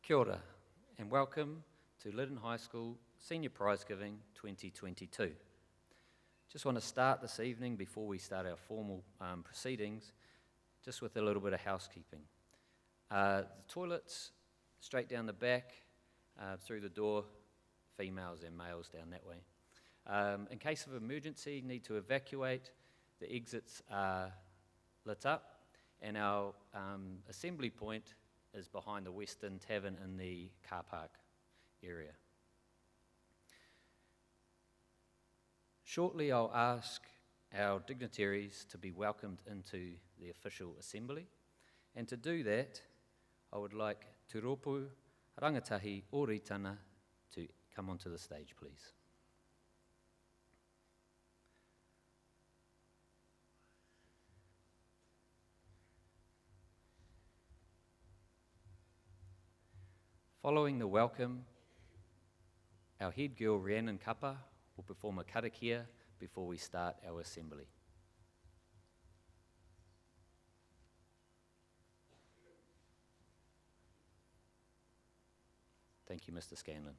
Kia ora, and welcome to Lytton High School Senior Prizegiving 2022. Just want to start this evening before we start our formal proceedings, just with a little bit of housekeeping. The toilets straight down the back, through the door, females and males down that way. In case of emergency, need to evacuate, the exits are lit up, and our assembly point is behind the Western Tavern in the car park area. Shortly I'll ask our dignitaries to be welcomed into the official assembly, and to do that I would like Tūropu Rangatahi Oritana to come onto the stage, please. Following the welcome, our head girl Rhiannon Kapa will perform a Karakia before we start our assembly. Thank you, Mr. Scanlon.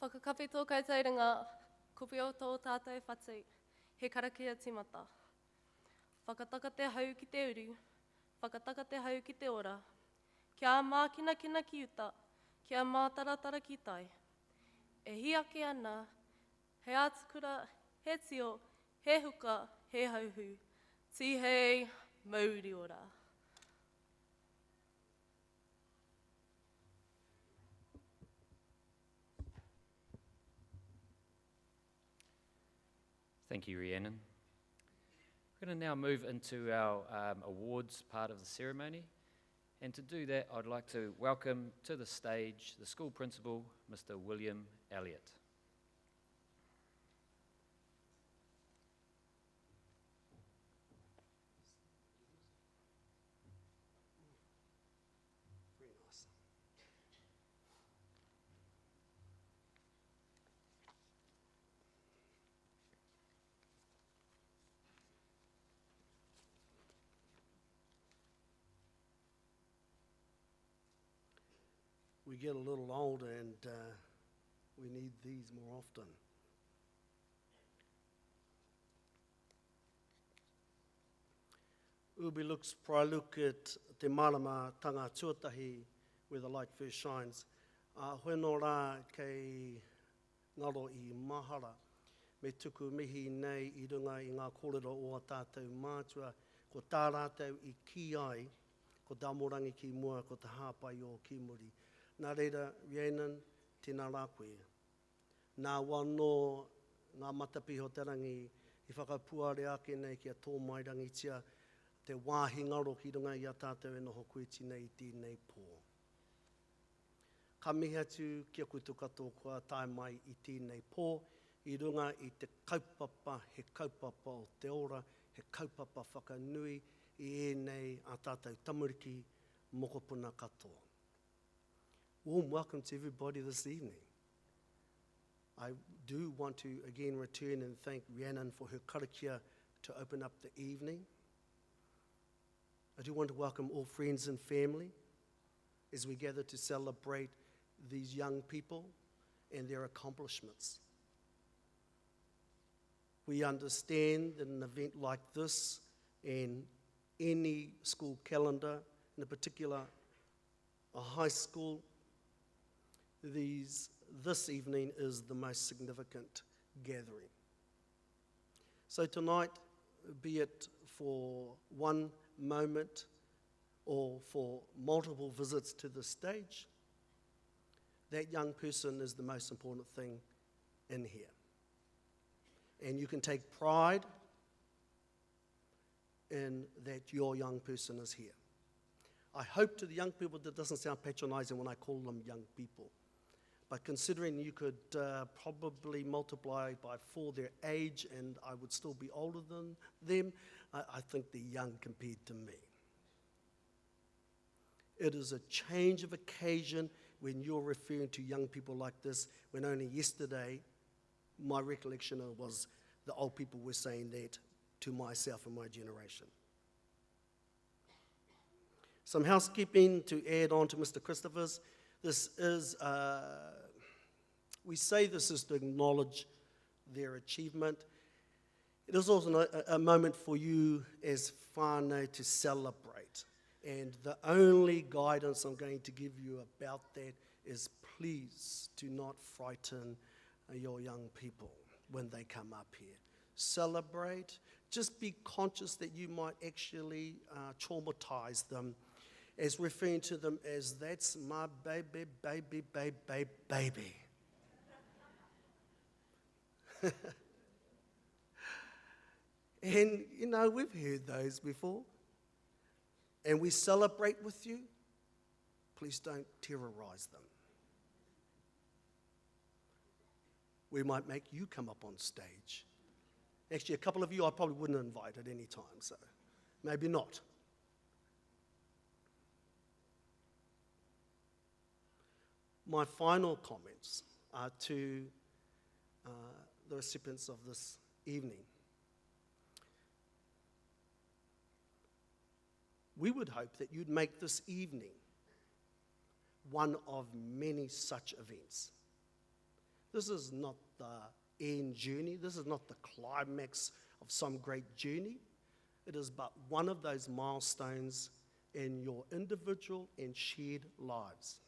Whakakapi tō kaitairinga, kupi o tō tātou whati, he karakia timata. Whakataka te hau ki te uru, whakataka te hau ki te ora, kia mākina kina ki uta, kia mātaratara ki tai. E hiake ana, he atukura, he tio, he huka, he hauhu, tihei, mauri ora. Thank you, Rhiannon. We're going to now move into our awards part of the ceremony. And to do that, I'd like to welcome to the stage the school principal, Mr. William Elliott. We get a little older and we need these more often. Ubi looks praluk at te marama tanga tuatahi where the light first shines. Hoeno rā kei ngaro I mahara. Me tuku mihi nei I runga I ngā kōrero o a tātou mātua. Ko tā rātou I ki ai, ko damorangi ki mua, ko te hāpai o ki muri. Nā reira, Rhiannon, tēnā rā koe. Nā wano, ngā matapiho te rangi, I whakapuare ake nei kia tō mai rangitia, te wāhi ngaro ki runga I a tātou e noho koe tinei tēnei pō. Ka mihi atu kia koutou katoa kua tae mai I tēnei pō, I runga I te kaupapa, he kaupapa o te ora, he kaupapa whakanui, I ēnei a tātou tamariki mokopuna katoa. Warm welcome to everybody this evening. I do want to again return and thank Rhiannon for her karakia to open up the evening. I do want to welcome all friends and family as we gather to celebrate these young people and their accomplishments. We understand that an event like this and any school calendar, in particular a high school, this evening is the most significant gathering. So tonight, be it for one moment or for multiple visits to the stage, that young person is the most important thing in here. And you can take pride in that your young person is here. I hope to the young people that doesn't sound patronizing when I call them young people. But considering you could probably multiply by 4 their age and I would still be older than them, I think they're young compared to me. It is a change of occasion when you're referring to young people like this, when only yesterday my recollection was the old people were saying that to myself and my generation. Some housekeeping to add on to Mr. Christopher's. This is, we say this is to acknowledge their achievement. It is also a moment for you as whānau to celebrate. And the only guidance I'm going to give you about that is please do not frighten your young people when they come up here. Celebrate. Just be conscious that you might actually traumatize them as referring to them as, that's my baby, baby, baby, baby, baby. And, you know, we've heard those before. And we celebrate with you. Please don't terrorize them. We might make you come up on stage. Actually, a couple of you I probably wouldn't invite at any time, so maybe not. My final comments are to the recipients of this evening. We would hope that you'd make this evening one of many such events. This is not the end journey. This is not the climax of some great journey. It is but one of those milestones in your individual and shared lives.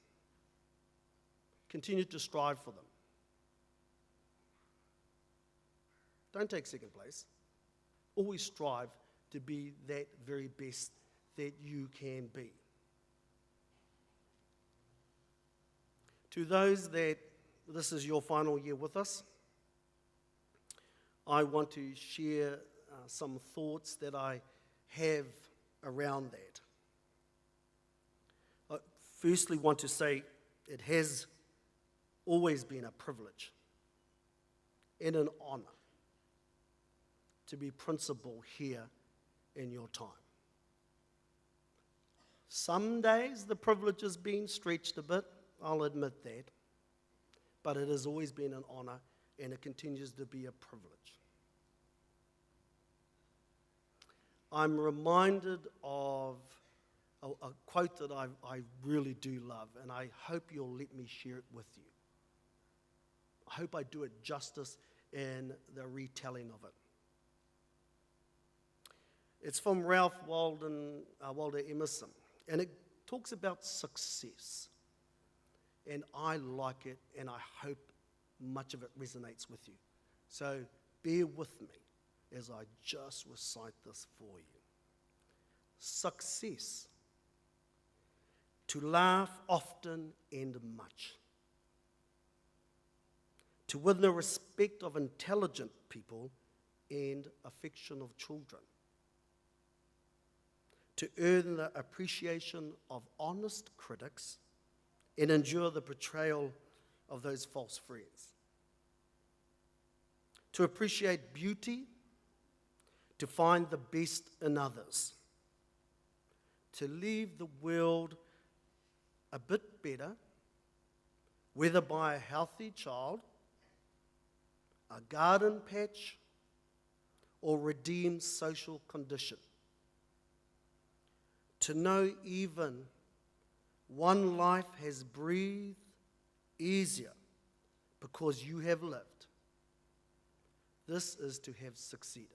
Continue to strive for them. Don't take second place. Always strive to be that very best that you can be. To those that this is your final year with us, I want to share some thoughts that I have around that. I firstly want to say it has always been a privilege and an honor to be principal here in your time. Some days the privilege has been stretched a bit, I'll admit that, but it has always been an honor and it continues to be a privilege. I'm reminded of a quote that I really do love, and I hope you'll let me share it with you. I hope I do it justice in the retelling of it. It's from Ralph Waldo Emerson, and it talks about success. And I like it, and I hope much of it resonates with you. So bear with me as I just recite this for you. Success. To laugh often and much. To win the respect of intelligent people and affection of children. To earn the appreciation of honest critics and endure the betrayal of those false friends. To appreciate beauty, to find the best in others. To leave the world a bit better, whether by a healthy child, a garden patch, or redeemed social condition. To know even one life has breathed easier because you have lived. This is to have succeeded.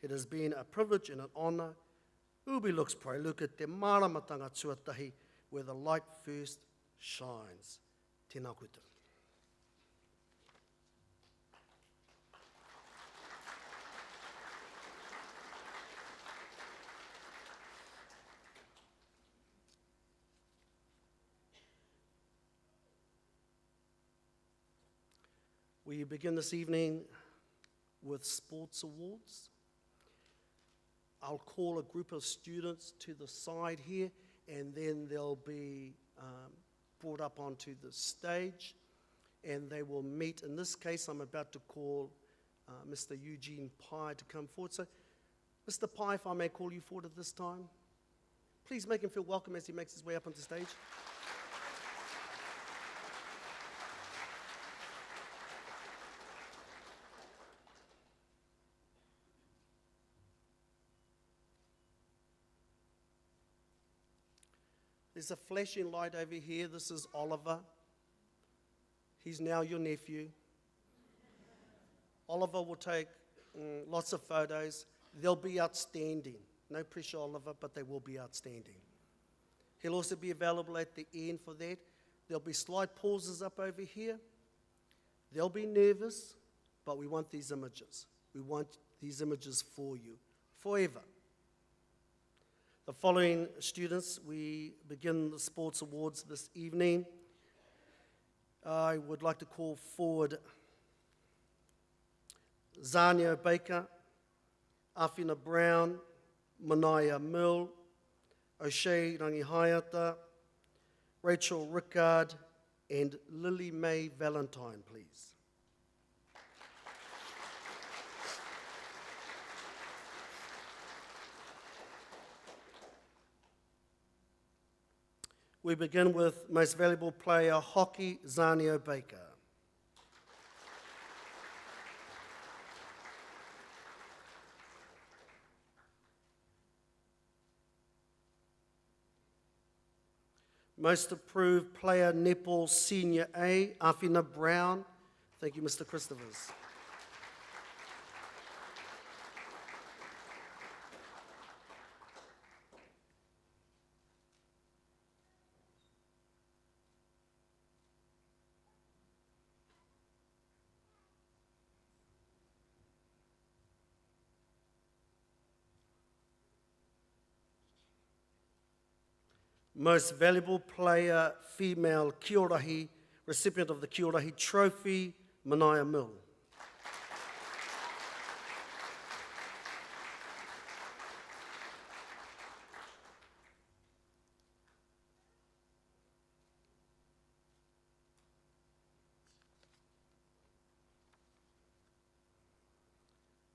It has been a privilege and an honor. Ubi lux praeluka te maramatanga tuatahi, where the light first shines. Tēnā koutou. We begin this evening with sports awards. I'll call a group of students to the side here, and then they'll be brought up onto the stage, and they will meet. In this case, I'm about to call Mr. Eugene Pye to come forward. So, Mr. Pye, if I may call you forward at this time, please make him feel welcome as he makes his way up onto the stage. There's a flashing light over here. This is Oliver. He's now your nephew. Oliver will take lots of photos. They'll be outstanding. No pressure, Oliver, but they will be outstanding. He'll also be available at the end for that. There'll be slight pauses up over here. They'll be nervous, but we want these images. We want these images for you, forever. The following students, we begin the sports awards this evening. I would like to call forward Zania Baker, Afina Brown, Manaya Mill, O'Shea Rangihaiata, Rachel Rickard, and Lily Mae Valentine, please. We begin with Most Valuable Player, Hockey, Zania Baker. Most approved player, netball senior A, Awhina Brown. Thank you, Mr. Christophers. Most valuable player, female, Kiorahi, recipient of the Kiorahi Trophy, Mania Mill.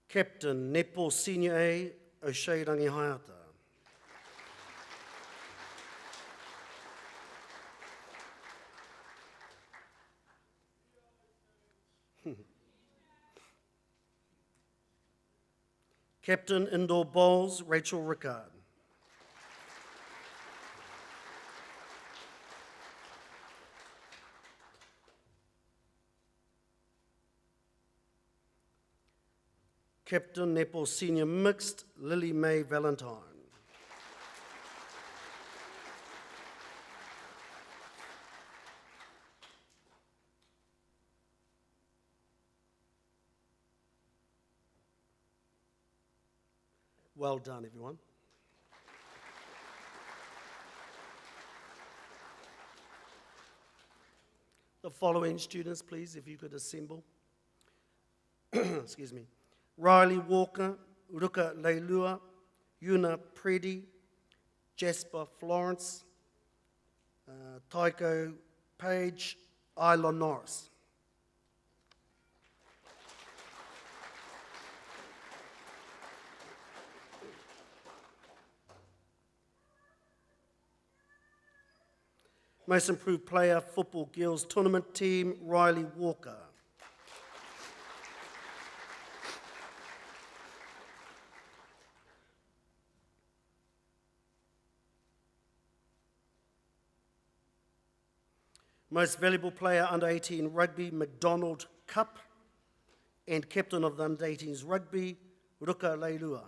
Captain, netball senior A, O'Shea Rangihaiata. Captain, indoor bowls, Rachel Rickard. Captain, netball senior mixed, Lily Mae Valentine. Well done, everyone. The following students, please, if you could assemble. Excuse me. Riley Walker, Ruka Leilua, Una Preddy, Jasper Florence, Tycho Page, Isla Norris. Most improved player, football girls tournament team, Riley Walker. Most valuable player, under 18 rugby, McDonald Cup, and captain of the under 18s rugby, Ruka Leilua.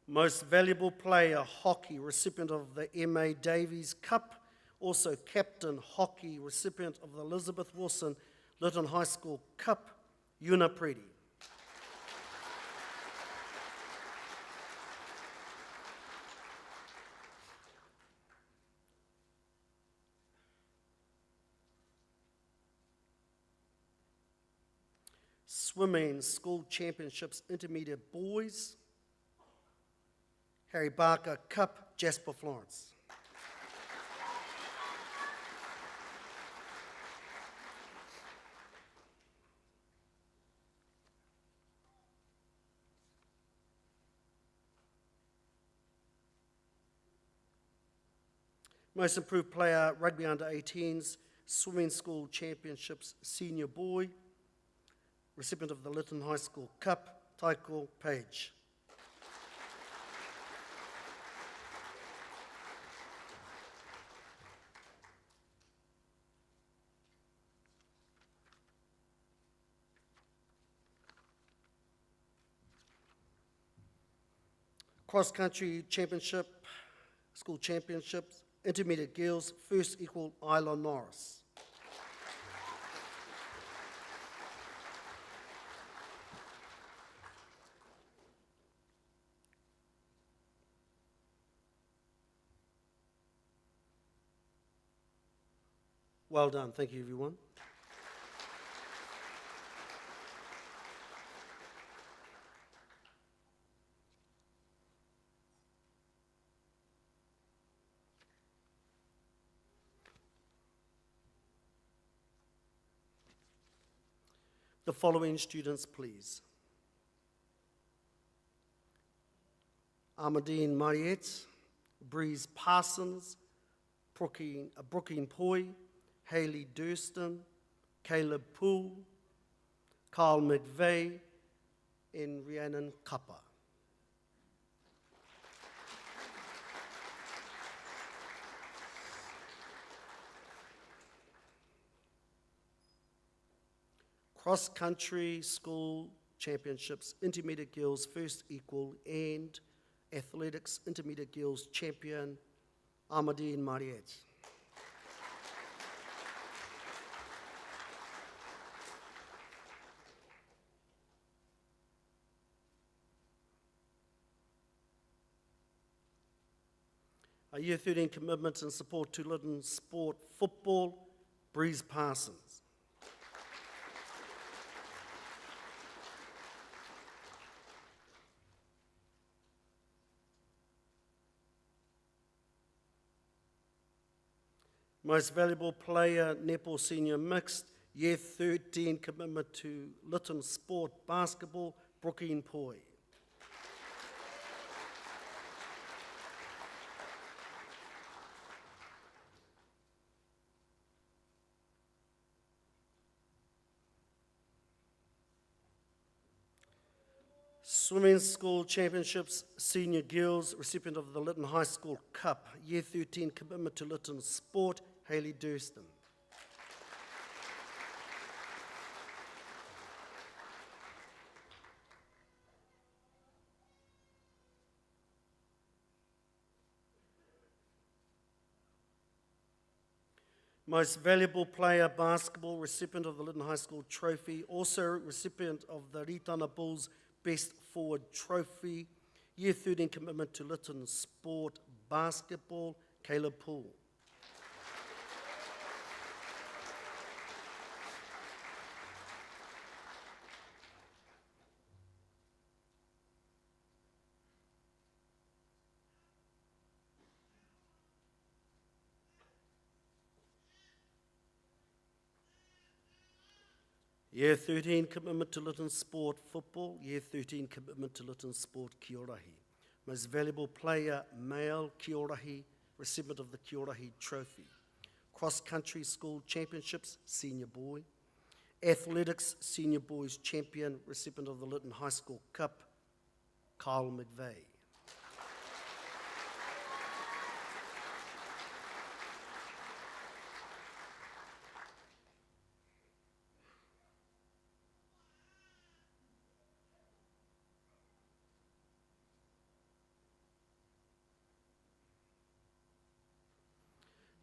Most valuable player, hockey, recipient of the M.A. Davies Cup, also captain hockey, recipient of the Elizabeth Wilson Lytton High School Cup, Una Preddy. Swimming School Championships Intermediate Boys, Harry Barker Cup, Jasper Florence. Most improved player, rugby under 18s, Swimming School Championships Senior Boy, recipient of the Lytton High School Cup, Tycho Page. Cross Country Championship, School Championships, Intermediate Girls, first equal Isla Norris. Well done, thank you everyone. The following students, please. Ahmadine Mariette, Breeze Parsons, Brooklyn Poi, Hayley Durston, Caleb Poole, Carl McVeigh, and Rhiannon Kappa. Cross-country school championships, intermediate girls first equal, and athletics intermediate girls champion, Amadine Mariette. A Year 13 commitment and support to Lytton sport football, Breeze Parsons. Most valuable player, netball senior mixed, Year 13 commitment to Lytton sport basketball, Brooklyn Poi. Swimming School Championships, Senior Girls, recipient of the Lytton High School Cup, Year 13 commitment to Lytton sport, Hayley Durston. Most valuable player, basketball, recipient of the Lytton High School trophy, also recipient of the Ritana Bulls Best Forward Trophy, Year 13 commitment to Lytton sport, basketball, Caleb Poole. Year 13 commitment to Lytton sport football, Year 13 commitment to Lytton sport Kiorahi. Most valuable player, male Kiorahi, recipient of the Kiorahi trophy. Cross-country school championships, senior boy. Athletics, senior boys champion, recipient of the Lytton High School Cup, Carl McVeigh.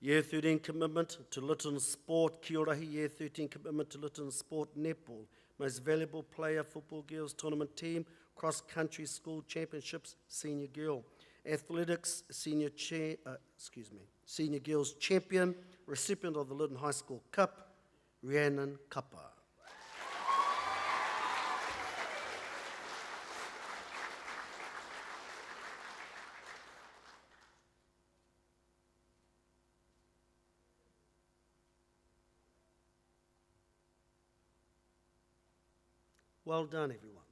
Year 13 commitment to Lytton sport, Kiorahi. Year 13 commitment to Lytton sport, netball. Most valuable player, football girls tournament team, cross-country school championships, senior girl. Athletics, senior girls champion, recipient of the Lytton High School Cup, Rhiannon Kappa. Well done, everyone.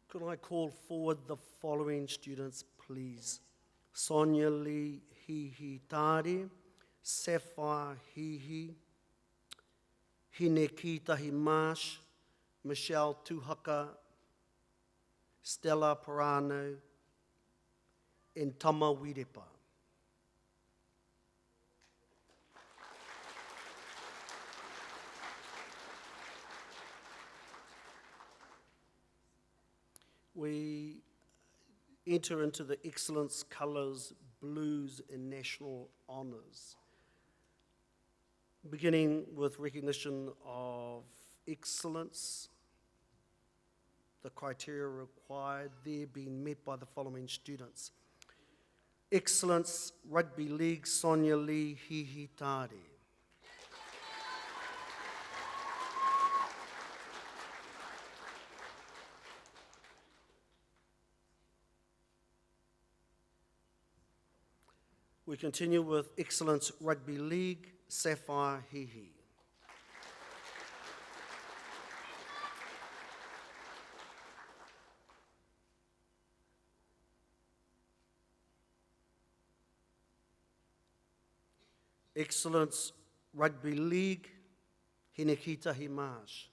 Could I call forward the following students, please? Sonia Lee Hihi Tari, Sapphire Hihi, Hine Kitahi Marsh, Michelle Tuhaka, Stella Parano, and Tama Wirepa. We enter into the excellence colours, blues, and national honours. Beginning with recognition of excellence, the criteria required there being met by the following students. Excellence, Rugby League, Sonia Lee Hihi Tari. We continue with Excellence Rugby League, Sapphire Hihi. Excellence Rugby League, Hinekita Himaj.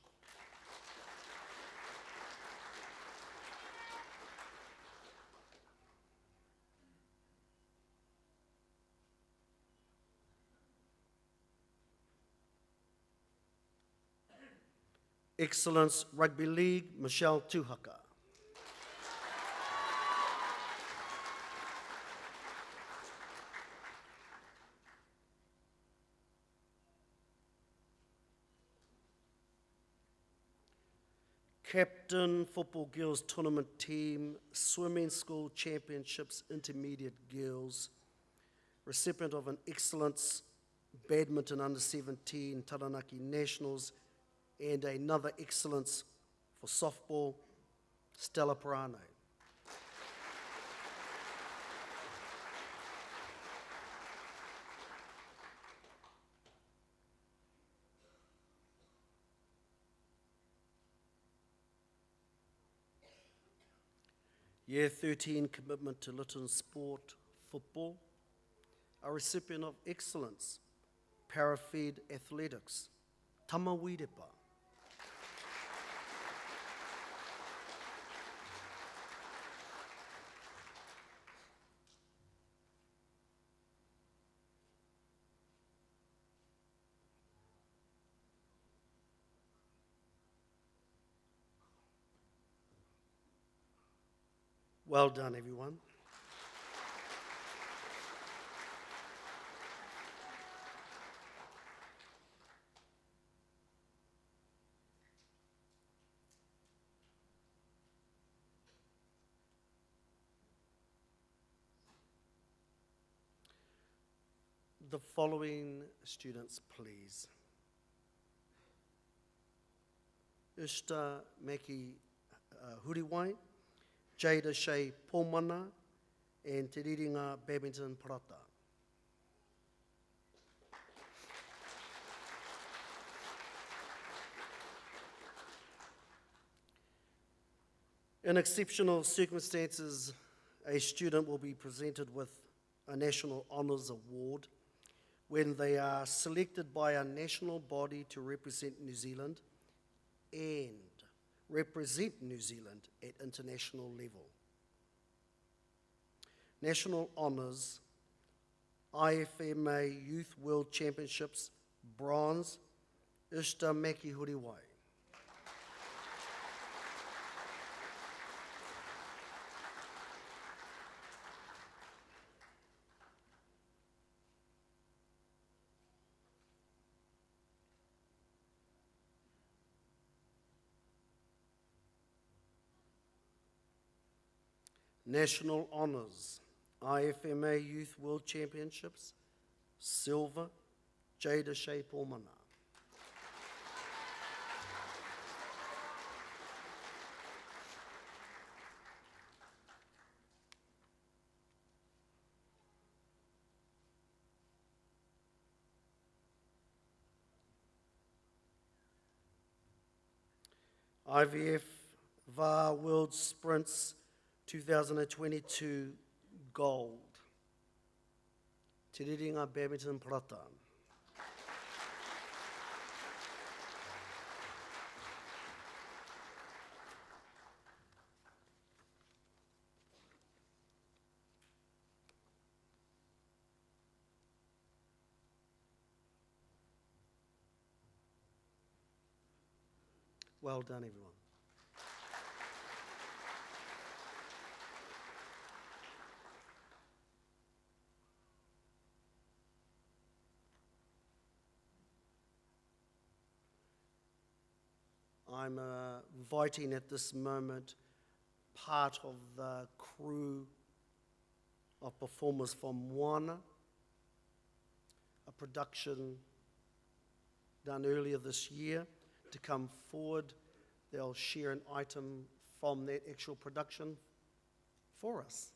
Excellence Rugby League, Michelle Tuhaka. Captain Football Girls Tournament Team, Swimming School Championships Intermediate Girls, recipient of an Excellence Badminton Under-17 Taranaki Nationals, and another Excellence for Softball, Stella Parano. Year 13 commitment to Lytton Sport Football, a recipient of Excellence, Parafed Athletics, Tamawirepa. Well done, everyone. The following students, please. Ishta Maki Huriwai, Jada Shea Pōmana, and Te Riringa Badminton Parata. In exceptional circumstances, a student will be presented with a National Honours Award when they are selected by a national body to represent New Zealand and represent New Zealand at international level. National Honours, IFMA Youth World Championships, Bronze, Ishta Maki Huriwai. National Honours, IFMA Youth World Championships, Silver, Jada Shea Pōmana. IVF VAR World Sprints 2022 Gold. Te Riringa Badminton Parata. Well done, everyone. I'm inviting at this moment part of the crew of performers from Moana, a production done earlier this year, to come forward. They'll share an item from that actual production for us.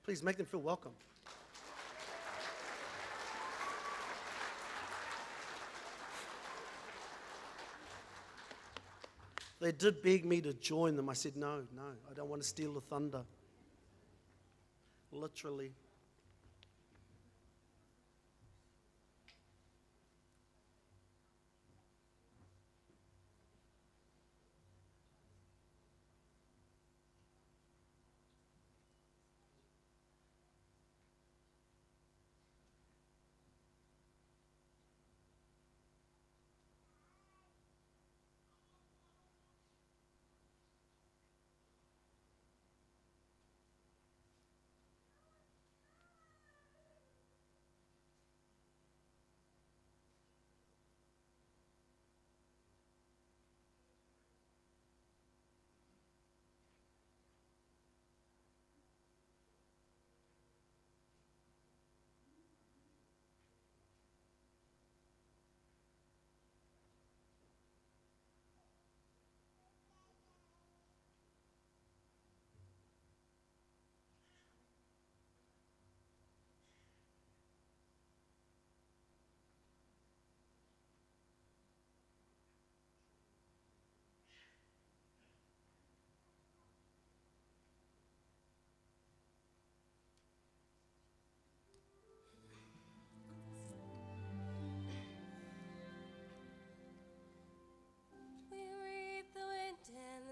Please make them feel welcome. They did beg me to join them. I said, no, I don't want to steal the thunder. Literally.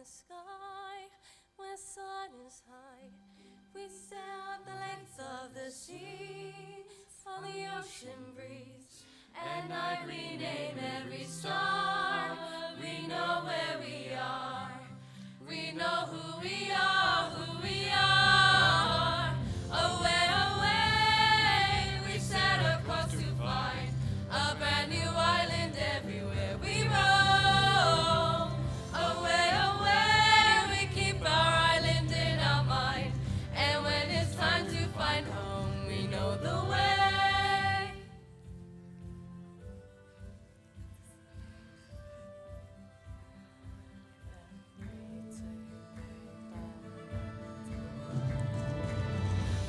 Sky, where sun is high, we sail out the length of the sea, on the ocean breeze. At night we name every star, we know where we are, we know who we are, Away, away, we set across to find a brand new island everywhere we roam. Away, away, we keep our island in our mind, and when it's time to find home, we know the way.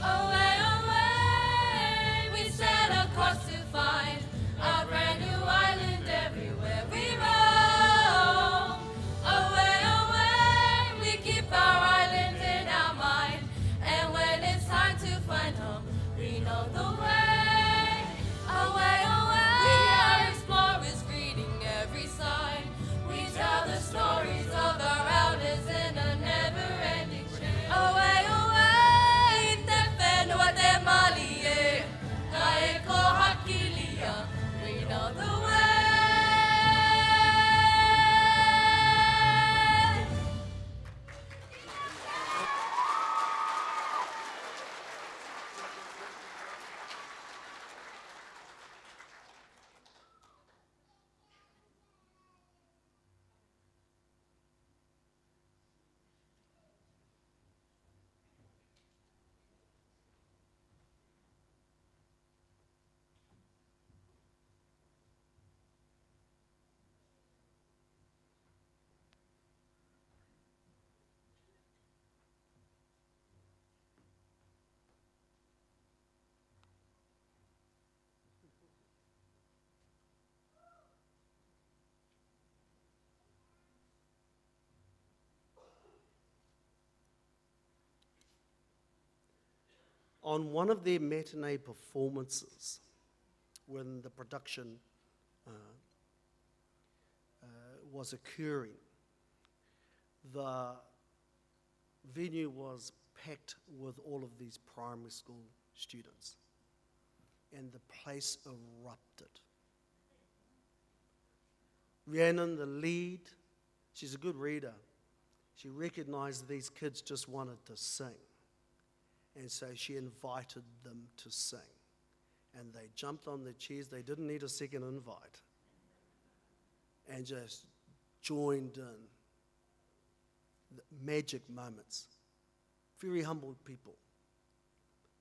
Away, away, we set across to find a brand new island everywhere we roam. Away, away, we keep our island in our mind, and when it's time to find home, we know the way. Away, away, we are explorers reading every sign. We tell the stories of our elders in a never-ending chain. Away, away, te whenua te malie, ka e ko hakilia, we know the way. On one of their matinee performances, when the production was occurring, the venue was packed with all of these primary school students, and the place erupted. Rhiannon, the lead, she's a good reader. She recognized these kids just wanted to sing. And so she invited them to sing. And they jumped on their chairs. They didn't need a second invite. And just joined in. The magic moments. Very humble people.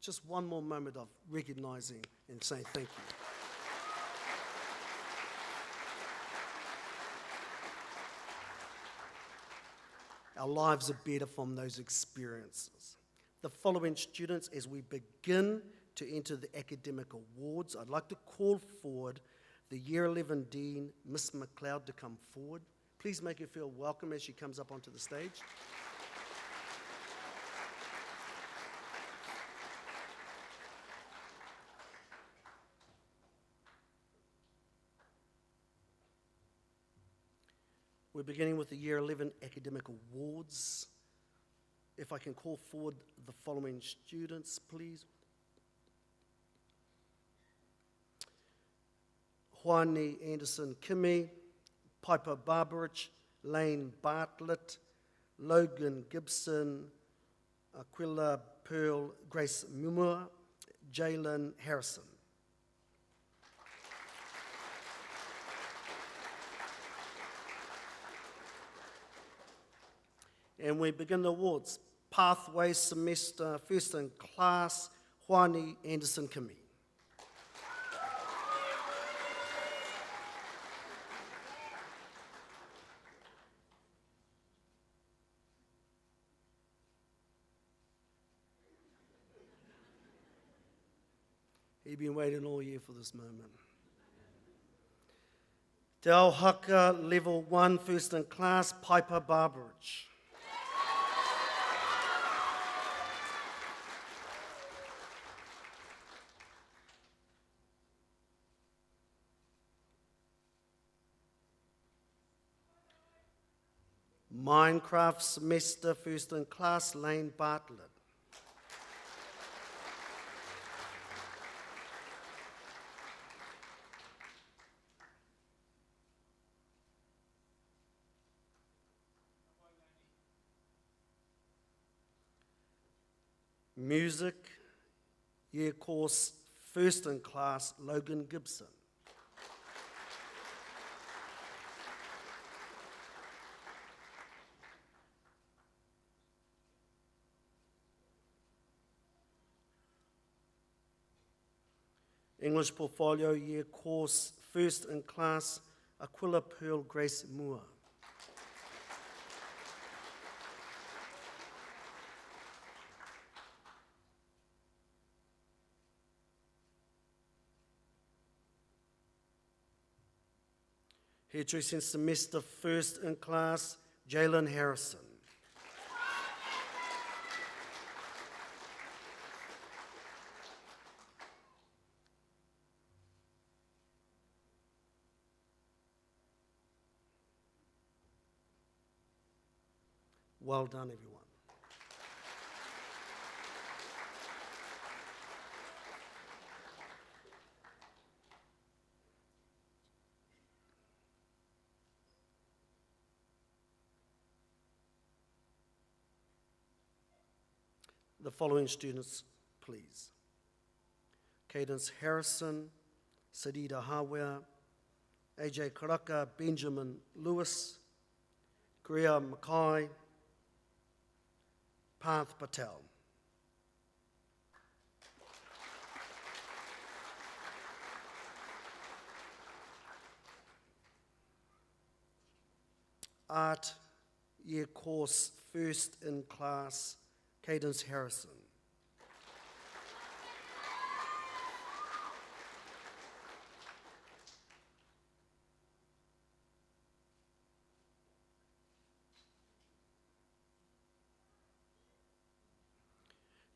Just one more moment of recognizing and saying thank you. Our lives are better from those experiences. the following students as we begin to enter the academic awards. I'd like to call forward the Year 11 Dean, Miss McLeod, to come forward. Please make her feel welcome as she comes up onto the stage. We're beginning with the Year 11 Academic Awards. If I can call forward the following students, please. Juani Anderson Kimi, Piper Barbarich, Lane Bartlett, Logan Gibson, Aquila Pearl, Grace Mumua, Jalen Harrison. And we begin the awards. Pathway Semester, First in Class, Juani Anderson Kimi. He's been waiting all year for this moment. Del Haka, Level 1, First in Class, Piper Barbarich. Minecraft Semester, First in Class, Lane Bartlett. Music, Year Course, First in Class, Logan Gibson. English Portfolio, Year Course, First in Class, Aquila Pearl, Grace Mua. Hairdressing Semester, First in Class, Jalen Harrison. Well done, everyone. The following students, please. Cadence Harrison, Sadida Hawea, AJ Karaka, Benjamin Lewis, Greer Mackay, Parth Patel. Art Year Course, First in Class, Cadence Harrison.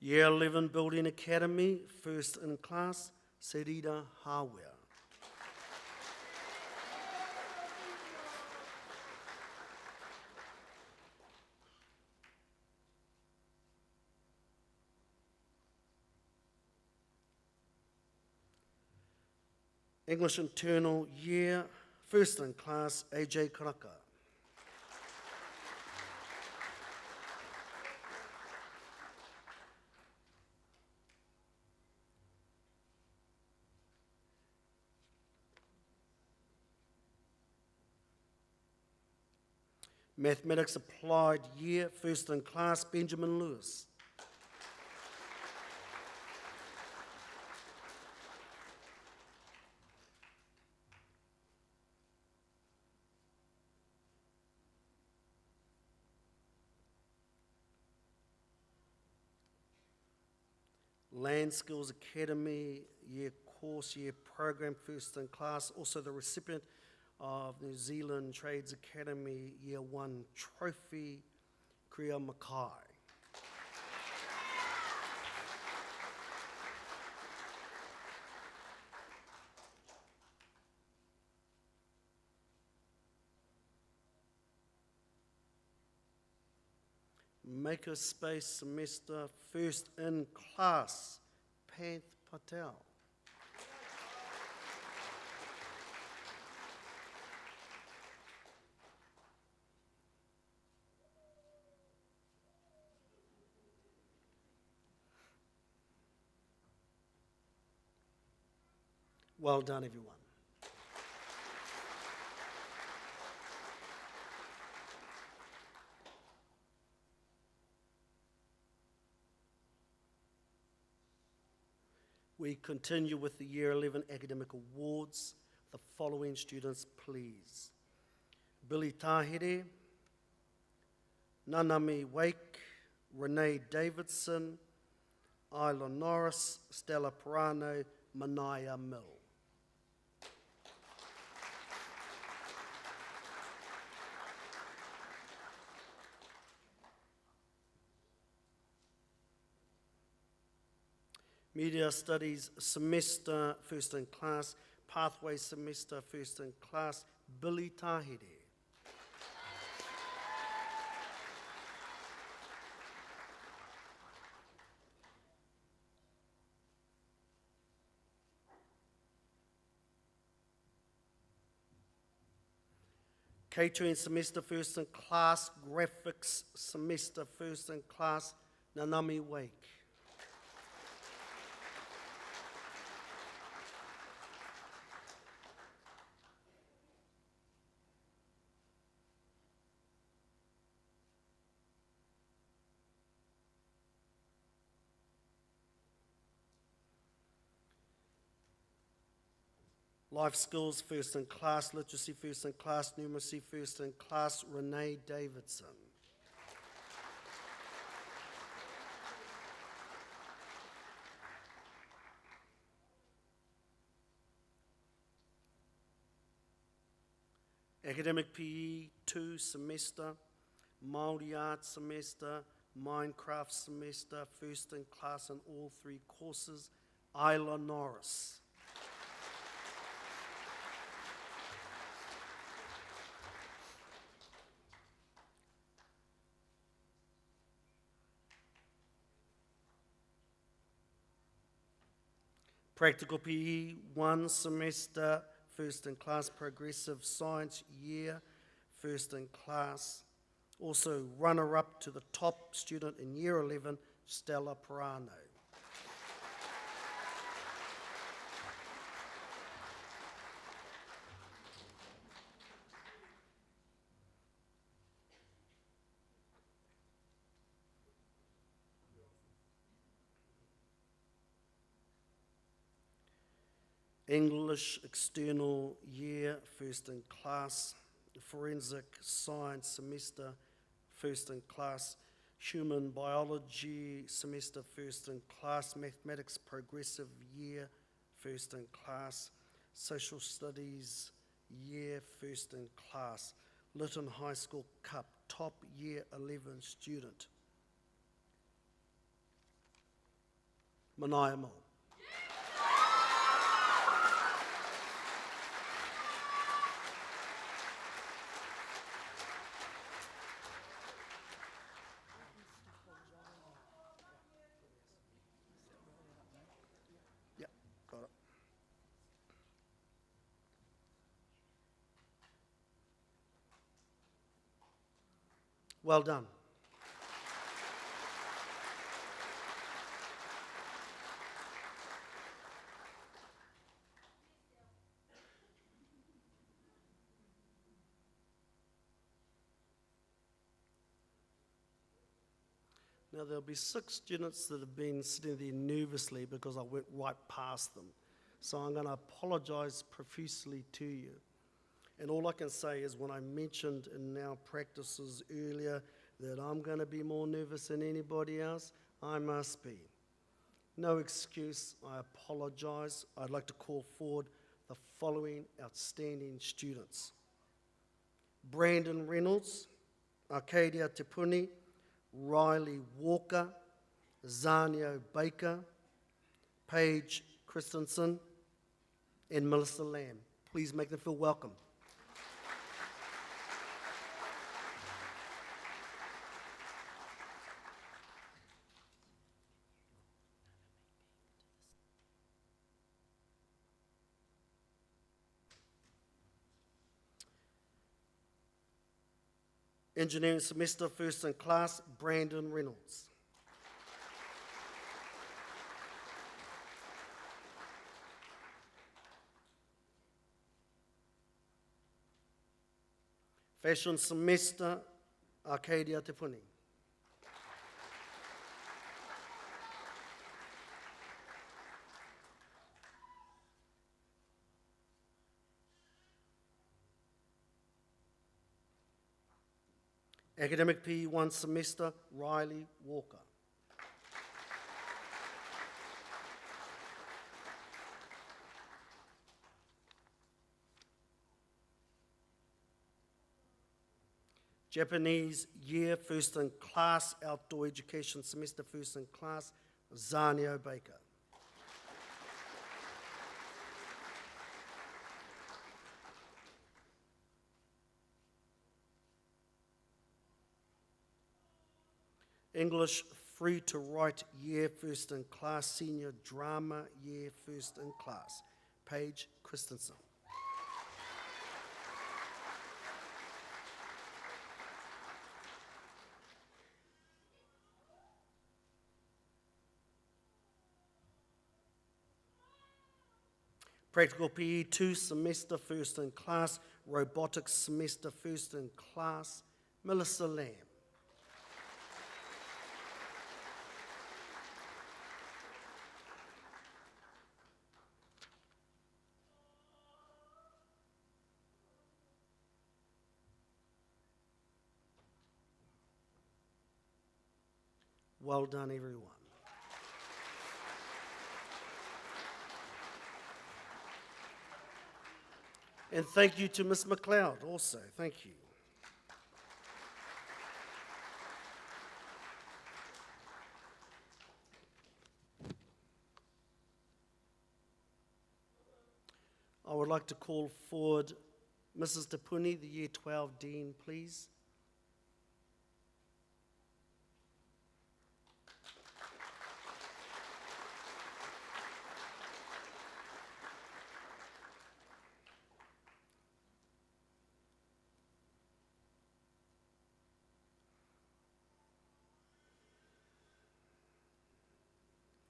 Year 11 Building Academy, First in Class, Sarita Hawea. English Internal Year, First in Class, AJ Karaka. Mathematics Applied Year, First in Class, Benjamin Lewis. Land Skills Academy year course, year program, first in class. Also the recipient of New Zealand Trades Academy Year 1 trophy, Kriya Mackay. Makerspace semester, first in class, Panth Patel. Well done, everyone. We continue with the Year 11 Academic Awards. The following students, please. Billy Tahere, Nanami Wake, Renee Davidson, Isla Norris, Stella Parano, Manaya Mill. Media Studies semester, first in class, Pathway semester, first in class, Billy Tahere. Catering semester, first in class, Graphics semester, first in class, Nanami Wake. Life Skills, first in class, Literacy, first in class, Numeracy, first in class, Renee Davidson. Academic PE 2 semester, Māori Arts semester, Minecraft semester, first in class in all 3 courses, Isla Norris. Practical PE 1 semester, first in class, Progressive Science year, first in class. Also runner-up to the top student in year 11, Stella Parano. English external year, first in class. Forensic Science semester, first in class. Human Biology semester, first in class. Mathematics progressive year, first in class. Social Studies year, first in class. Lytton High School Cup, top year 11 student. Manaya Mo. Well done. Now there'll be 6 students that have been sitting there nervously because I went right past them. So I'm going to apologize profusely to you. And all I can say is when I mentioned in our practices earlier that I'm going to be more nervous than anybody else, I must be. No excuse, I apologise. I'd like to call forward the following outstanding students. Brandon Reynolds, Arcadia Te Riley Walker, Zanio Baker, Paige Christensen, and Melissa Lamb. Please make them feel welcome. Engineering semester, first in class, Brandon Reynolds. Fashion semester, Arcadia Te Puni. Academic PE 1 semester, Riley Walker. Japanese year, first in class, outdoor education semester, first in class, Zanio Baker. English free to write year, first in class, senior drama year, first in class, Paige Christensen. Practical PE 2 semester, first in class, robotics semester, first in class, Melissa Lamb. Well done, everyone. And thank you to Ms. McLeod also, thank you. I would like to call forward Mrs. Te Puni, the Year 12 Dean, please.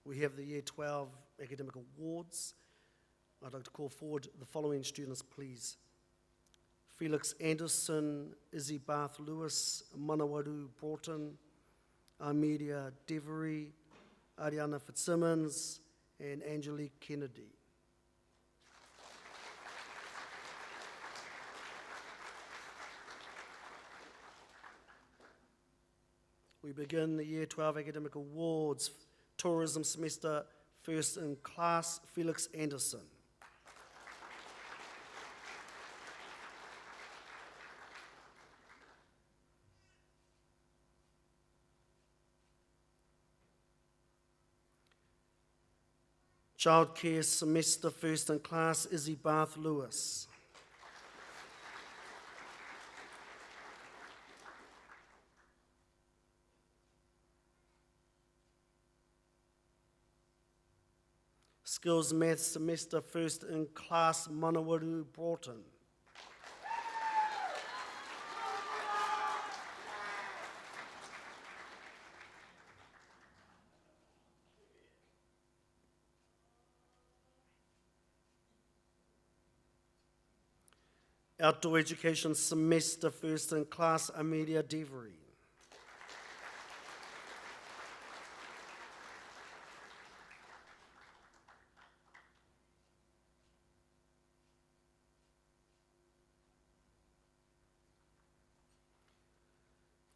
We have the Year 12 Academic Awards. I'd like to call forward the following students, please. Felix Anderson, Izzy Bath Lewis, Manawaru Broughton, Armedia Devery, Ariana Fitzsimmons, and Angelique Kennedy. We begin the Year 12 Academic Awards. Tourism semester, first in class, Felix Anderson. Childcare semester, first in class, Izzy Bath Lewis. Skills Maths semester, first in class, Manawaru Broughton. Outdoor Education semester, first in class, Amelia Devery.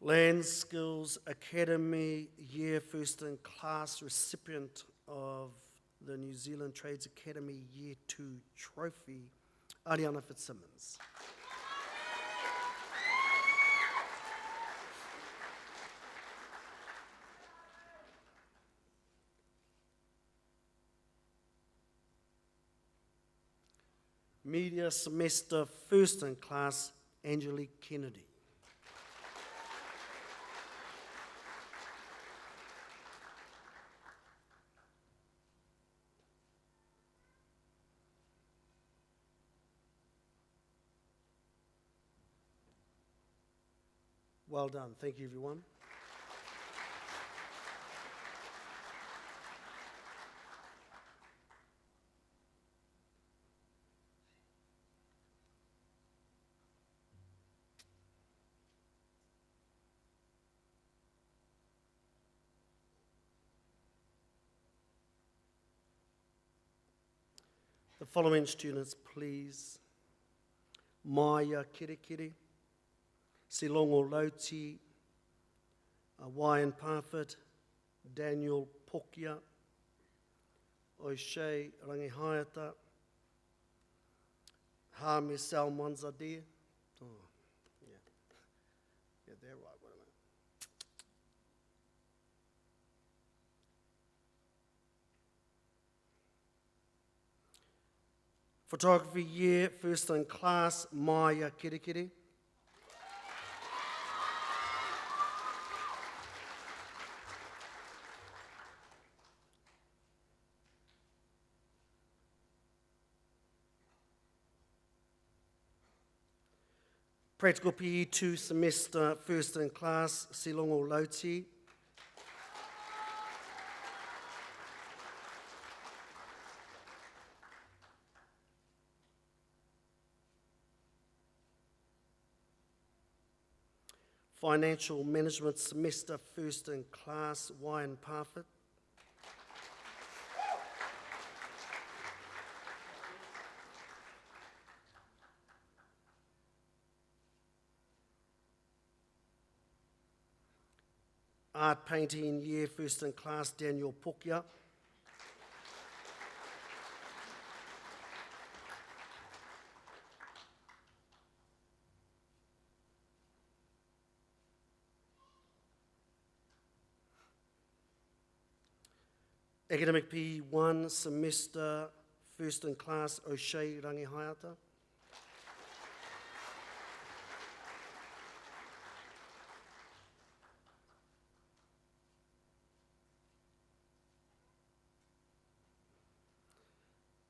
Land Skills Academy Year, first in class, recipient of the New Zealand Trades Academy Year 2 trophy, Ariana Fitzsimmons. Media Semester First in Class, Angelique Kennedy. Well done. Thank you, everyone. The following students, please. Maya Kirekire, Silongo Lauti, Waian Parfit, Daniel Pokia, O'Shea Rangihaiata, Hame Salmanzadeh. Oh, yeah. Yeah, they're right, wait a minute. Photography year, first in class, Maya Kirekire. Practical PE 2 semester, first in class, Silongo Lauti. Financial management semester, first in class, Waian Parfit. Art painting year, first in class, Daniel Pokia. Academic PE 1 semester, first in class, O'Shea Rangihaiata.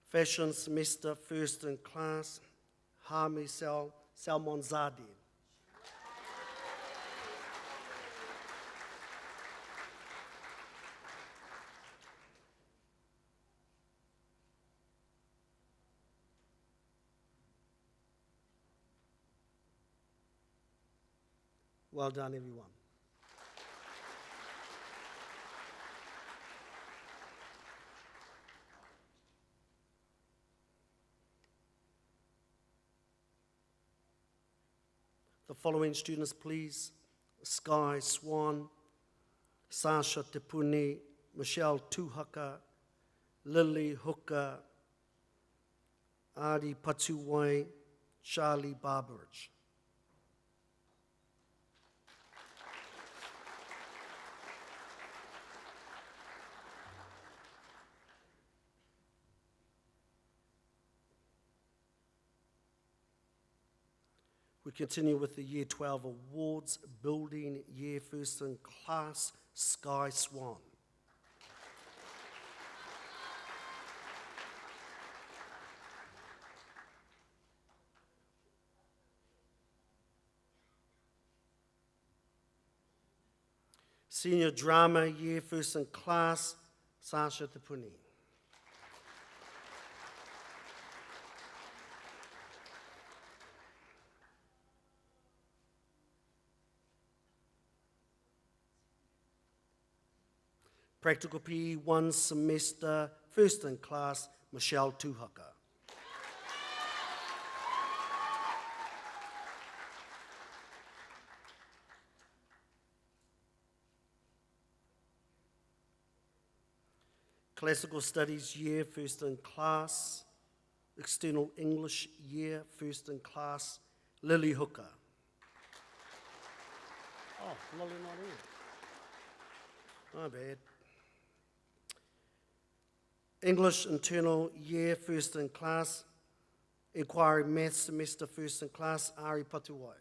Fashion semester, first in class, Hame Salmonzadeh. Well done, everyone. The following students, please. Sky Swan, Sasha Tepuni, Michelle Tuhaka, Lily Hooker, Adi Patuwai, Charlie Barberich. We continue with the Year 12 Awards, Building Year First in Class, Sky Swan. Senior Drama Year First in Class, Sasha Tepuni. Practical PE 1 semester, first in class, Michelle Tuhaka. Classical Studies year, first in class. External English year, first in class, Lily Hooker. Oh, Lily not here. My bad. English internal year, first in class, Inquiry Maths semester, first in class, Ari Patuwai.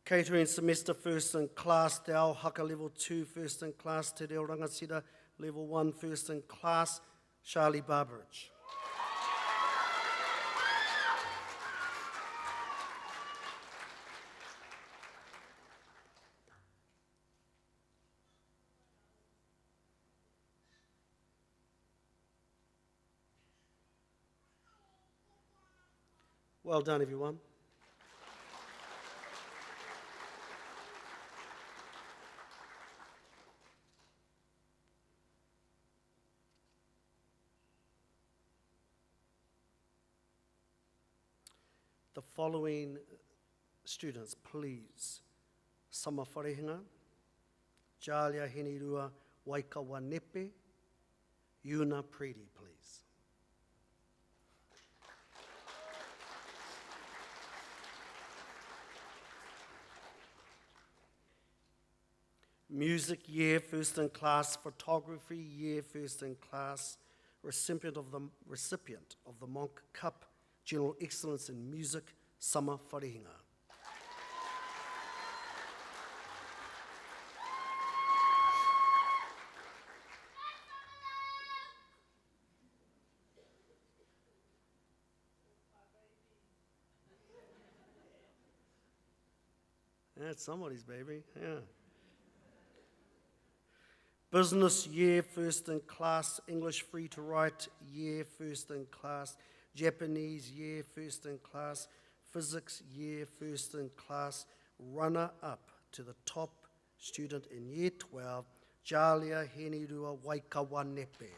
Catering semester, first in class, Te Ao Haka level 2, first in class, Te Reo Rangatira level 1, first in class, Charlie Barberidge. Well done, everyone. The following students, please. Sama Wharehinga, Jalia Henirua Waikawa Nepe, Una Predi, please. Music year, first in class. Photography year, first in class. Recipient of the Monk Cup, General Excellence in Music, Sama Wharehinga. That's somebody's baby, yeah. Business year, first in class. English free to write year, first in class. Japanese year, first in class. Physics year, first in class. Runner up to the top student in year 12, Jalia Henirua Waikawa Nepe.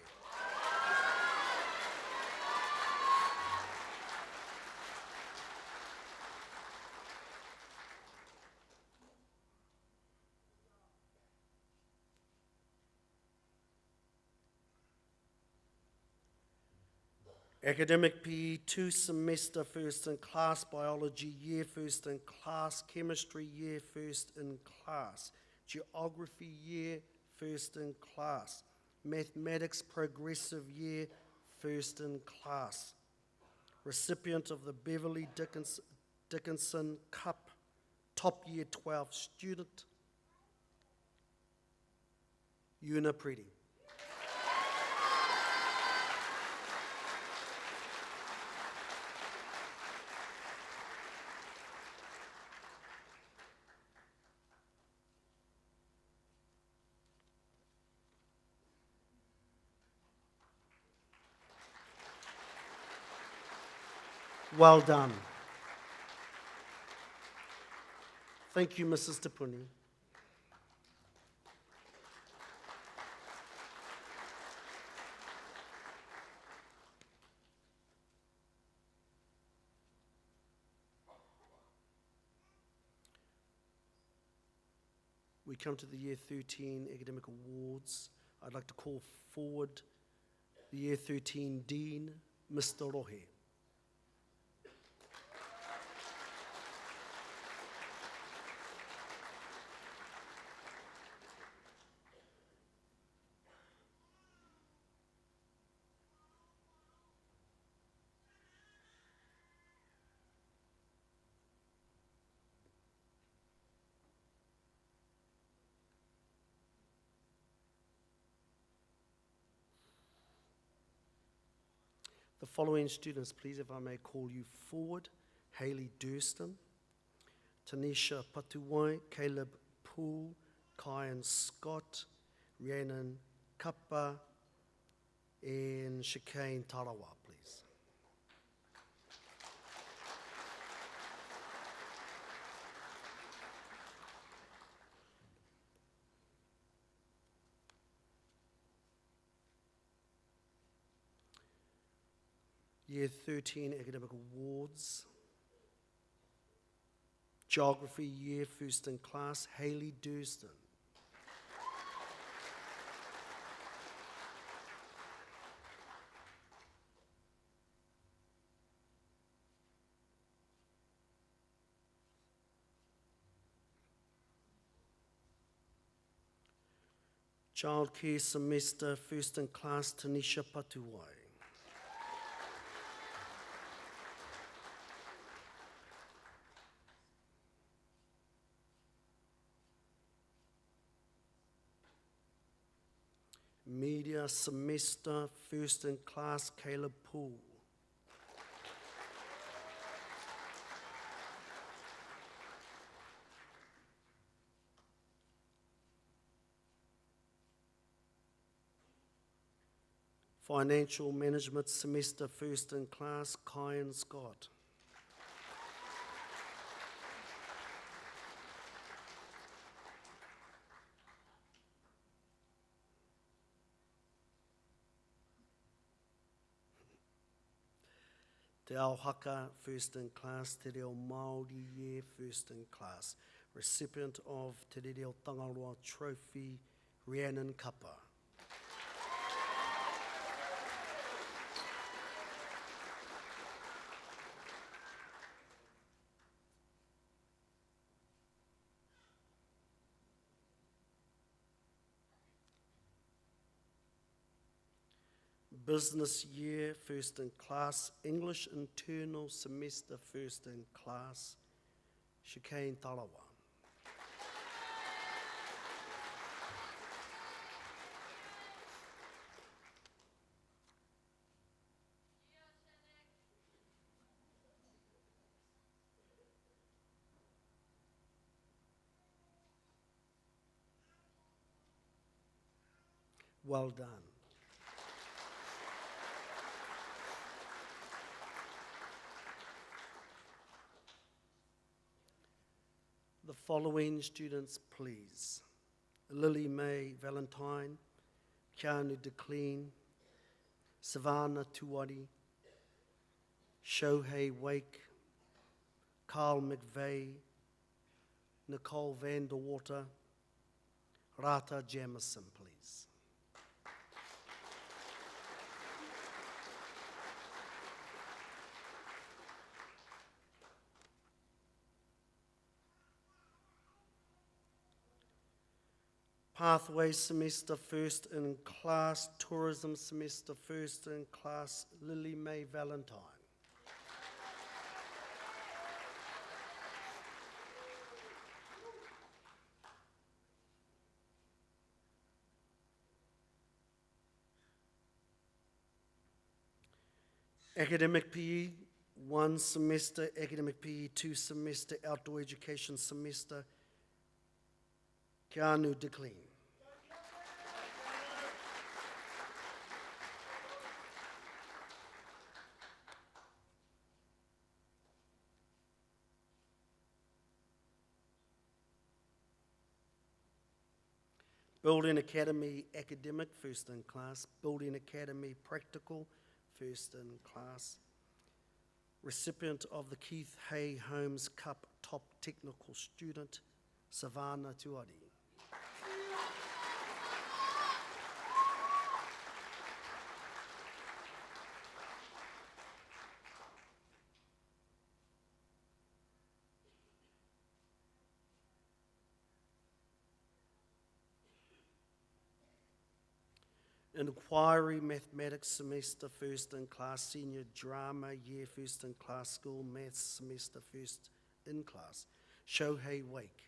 Academic PE 2 semester, first in class. Biology year, first in class. Chemistry year, first in class. Geography year, first in class. Mathematics progressive year, first in class. Recipient of the Beverly Dickinson Cup, top year 12 student, Una Predi. Well done. Thank you, Mrs. Tapuni. We come to the Year 13 Academic Awards. I'd like to call forward the Year 13 Dean, Mr. Rohe. The following students, please, if I may call you forward. Hayley Durston, Tanisha Patuwai, Caleb Poole, Kyan Scott, Rhiannon Kappa, and Chicane Tarawa, please. Year 13 Academic Awards. Geography Year First in Class, Hayley Durston. Childcare Semester First in Class, Tanisha Patuai. Media Semester First in Class, Caleb Poole. Financial Management Semester First in Class, Kyan Scott. Te ao Haka First in Class, Te reo Māori Year First in Class. Recipient of Te reo Tangaroa Trophy, Rhiannon Kapa. Business Year First in Class, English Internal Semester First in Class, Chicane Tarawa. Well done. The following students, please. Lily Mae Valentine, Keanu DeClean, Savannah Tuwari, Shohei Wake, Carl McVeigh, Nicole Vanderwater, Rata Jamison, please. Pathway Semester First in Class, Tourism Semester First in Class, Lily Mae Valentine. Academic PE, 1 semester, Academic PE 2 semester, Outdoor Education semester, Keanu DeClean. Building Academy Academic, First in Class. Building Academy Practical, First in Class. Recipient of the Keith Hay Holmes Cup Top Technical Student, Savannah Tuari. Inquiry Mathematics Semester First in Class, Senior Drama Year First in Class, School Maths Semester First in Class, Shohei Wake.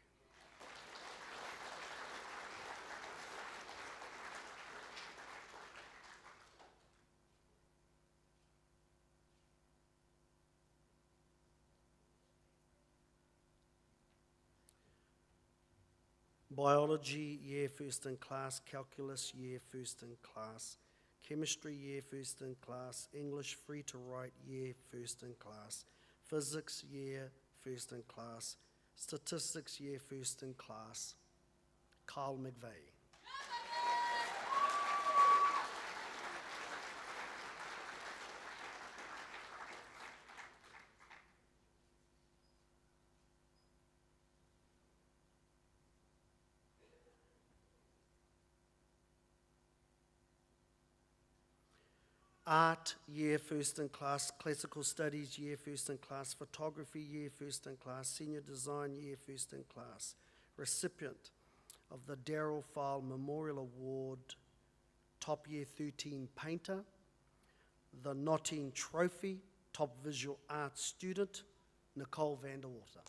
Biology Year First in Class, Calculus Year First in Class, Chemistry Year First in Class, English Free to Write Year First in Class, Physics Year First in Class, Statistics Year First in Class, Carl McVeigh. Art, year first in class. Classical studies, year first in class. Photography, year first in class. Senior design, year first in class. Recipient of the Darryl File Memorial Award, top year 13 painter. The Notting Trophy, top visual arts student, Nicole Vanderwater.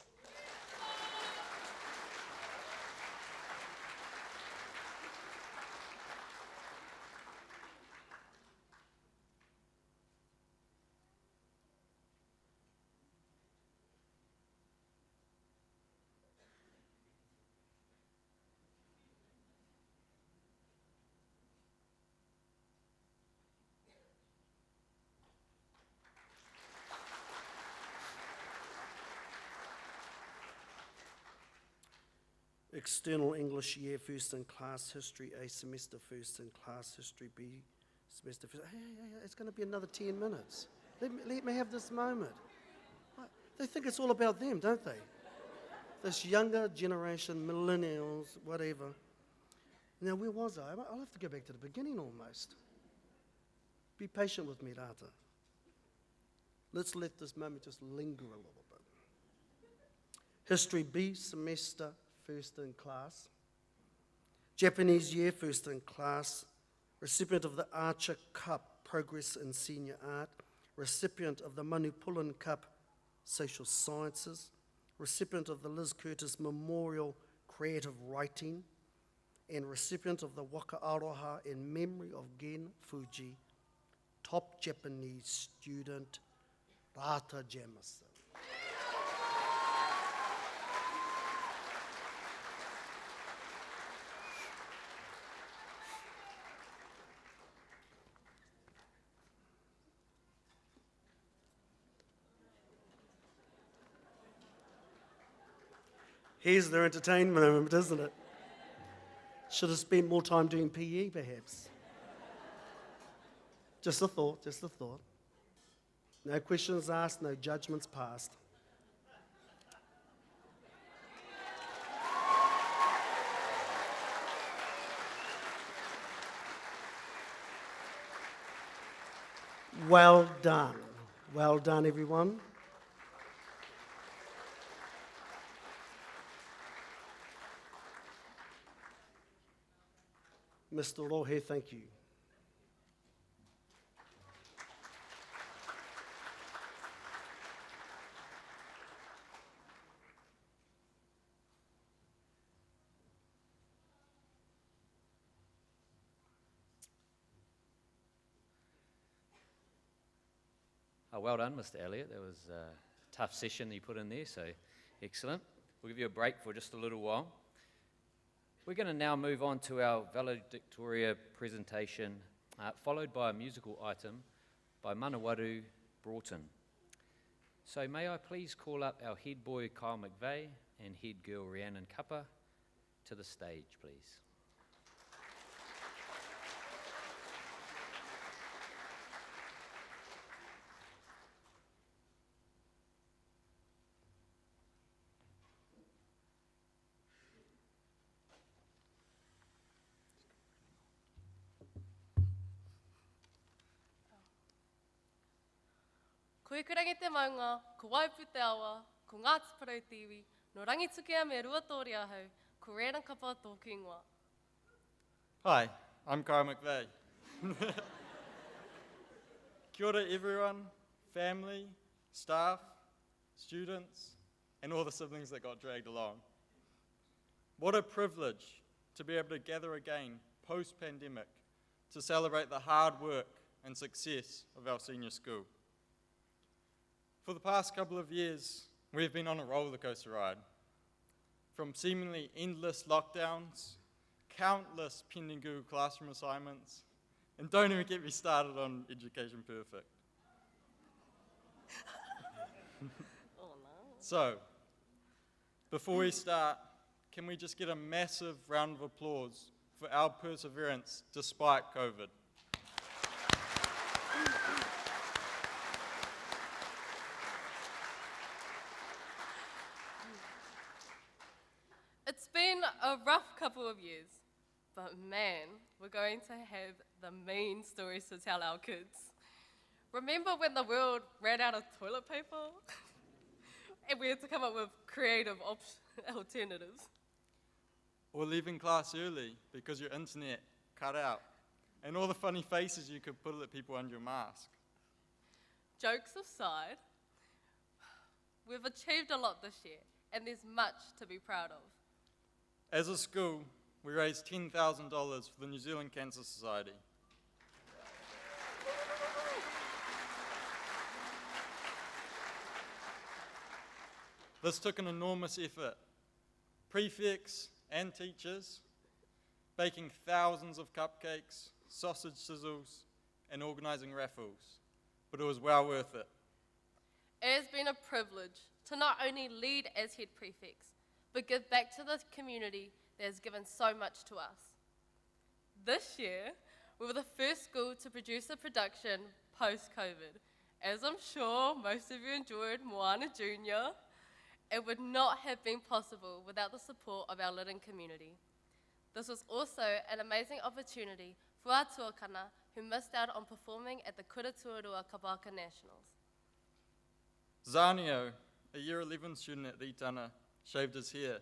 External English year first in class, history A semester first in class, history B semester first. Hey, it's going to be another 10 minutes. Let me have this moment. They think it's all about them, don't they? This younger generation, millennials, whatever. Now, where was I? I'll have to go back to the beginning almost. Be patient with me, Rata. Let's let this moment just linger a little bit. History B semester first in class. Japanese year first in class. Recipient of the Archer Cup, Progress in Senior Art. Recipient of the Manupulin Cup, Social Sciences. Recipient of the Liz Curtis Memorial, Creative Writing. And recipient of the Waka Aroha in memory of Gen Fuji, top Japanese student, Rata Jamison. Here's their entertainment moment, isn't it? Should have spent more time doing PE, perhaps. Just a thought, just a thought. No questions asked, no judgments passed. Well done, everyone. Mr. Rohe, thank you. Well done, Mr. Elliott. That was a tough session that you put in there, so excellent. We'll give you a break for just a little while. We're going to now move on to our valedictory presentation, followed by a musical item by Manawaru Broughton. So may I please call up our head boy Kyle McVeigh and head girl Rhiannon Kappa to the stage, please. Koe kurangi te maunga, ko waipu te awa, ko Ngāti Parau Tiwi, no rangitukia me ruatori ahau, ko Rhiannon Kappa tōku ingoa. Hi, I'm Kyle McVeigh. Kia ora everyone, family, staff, students, and all the siblings that got dragged along. What a privilege to be able to gather again post-pandemic to celebrate the hard work and success of our senior school. For the past couple of years, we've been on a roller coaster ride. From seemingly endless lockdowns, countless pending Google Classroom assignments, and don't even get me started on Education Perfect. Oh no. So, before we start, can we just get a massive round of applause for our perseverance despite COVID? It's been a rough couple of years, but man, we're going to have the mean stories to tell our kids. Remember when the world ran out of toilet paper? And we had to come up with creative alternatives. Or leaving class early because your internet cut out, and all the funny faces you could put at people under your mask. Jokes aside, we've achieved a lot this year, and there's much to be proud of. As a school, we raised $10,000 for the New Zealand Cancer Society. This took an enormous effort. Prefects and teachers baking thousands of cupcakes, sausage sizzles, and organising raffles. But it was well worth it. It has been a privilege to not only lead as head prefects, but give back to the community that has given so much to us. This year, we were the first school to produce a production post-COVID. As I'm sure most of you enjoyed Moana Junior, it would not have been possible without the support of our Lytton community. This was also an amazing opportunity for our tuakana who missed out on performing at the Kura Tuarua Kabaka Nationals. Zanio, a year 11 student at Ritana, shaved his hair,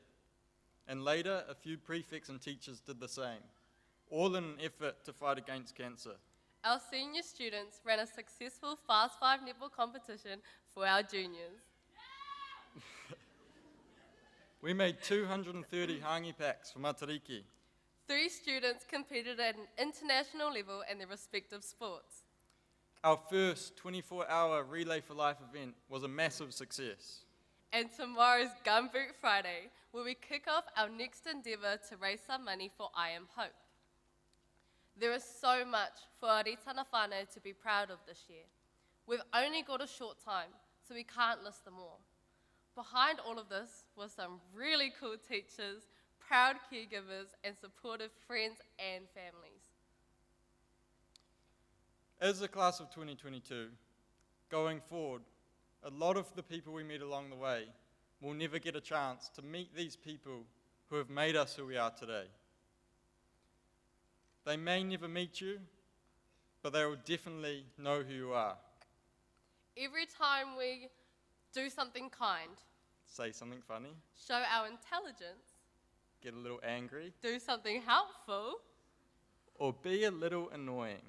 and later a few prefects and teachers did the same, all in an effort to fight against cancer. Our senior students ran a successful Fast 5 netball competition for our juniors. We made 230 hangi packs for Matariki. 3 students competed at an international level in their respective sports. Our first 24-hour Relay for Life event was a massive success. And tomorrow's Gumboot Friday, where we kick off our next endeavour to raise some money for I Am Hope. There is so much for our Ritana whānau to be proud of this year. We've only got a short time, so we can't list them all. Behind all of this was some really cool teachers, proud caregivers, and supportive friends and families. As the class of 2022, going forward, a lot of the people we meet along the way will never get a chance to meet these people who have made us who we are today. They may never meet you, but they will definitely know who you are. Every time we do something kind, Say something funny, show our intelligence, get a little angry, do something helpful, or be a little annoying.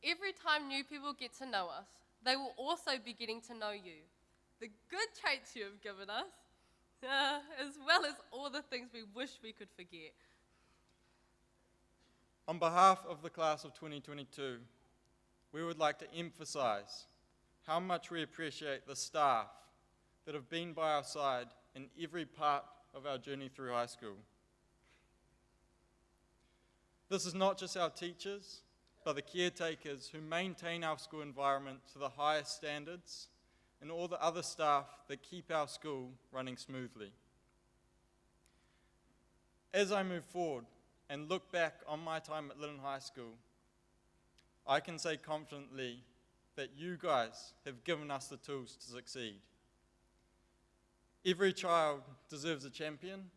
every time new people get to know us, they will also be getting to know you. The good traits you have given us, as well as all the things we wish we could forget. On behalf of the class of 2022, we would like to emphasize how much we appreciate the staff that have been by our side in every part of our journey through high school. This is not just our teachers, but the caretakers who maintain our school environment to the highest standards, and all the other staff that keep our school running smoothly. As I move forward and look back on my time at Lytton High School, I can say confidently that you guys have given us the tools to succeed. Every child deserves a champion,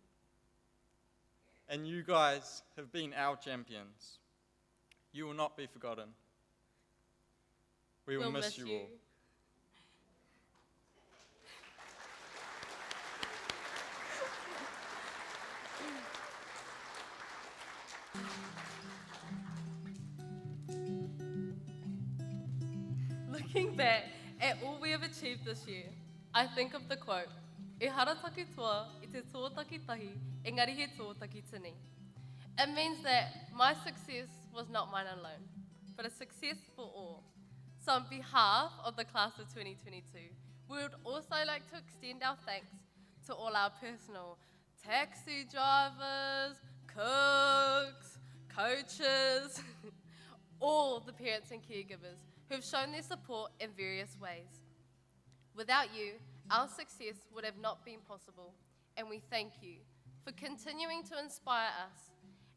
and you guys have been our champions. You will not be forgotten. We will miss you all. Looking back at all we have achieved this year, I think of the quote, "E harataki toa I te tōtaki tahi, engari he tōtaki tini." It means that my success was not mine alone, but a success for all. So on behalf of the class of 2022, we would also like to extend our thanks to all our personal taxi drivers, cooks, coaches, all the parents and caregivers who have shown their support in various ways. Without you, our success would have not been possible, and we thank you for continuing to inspire us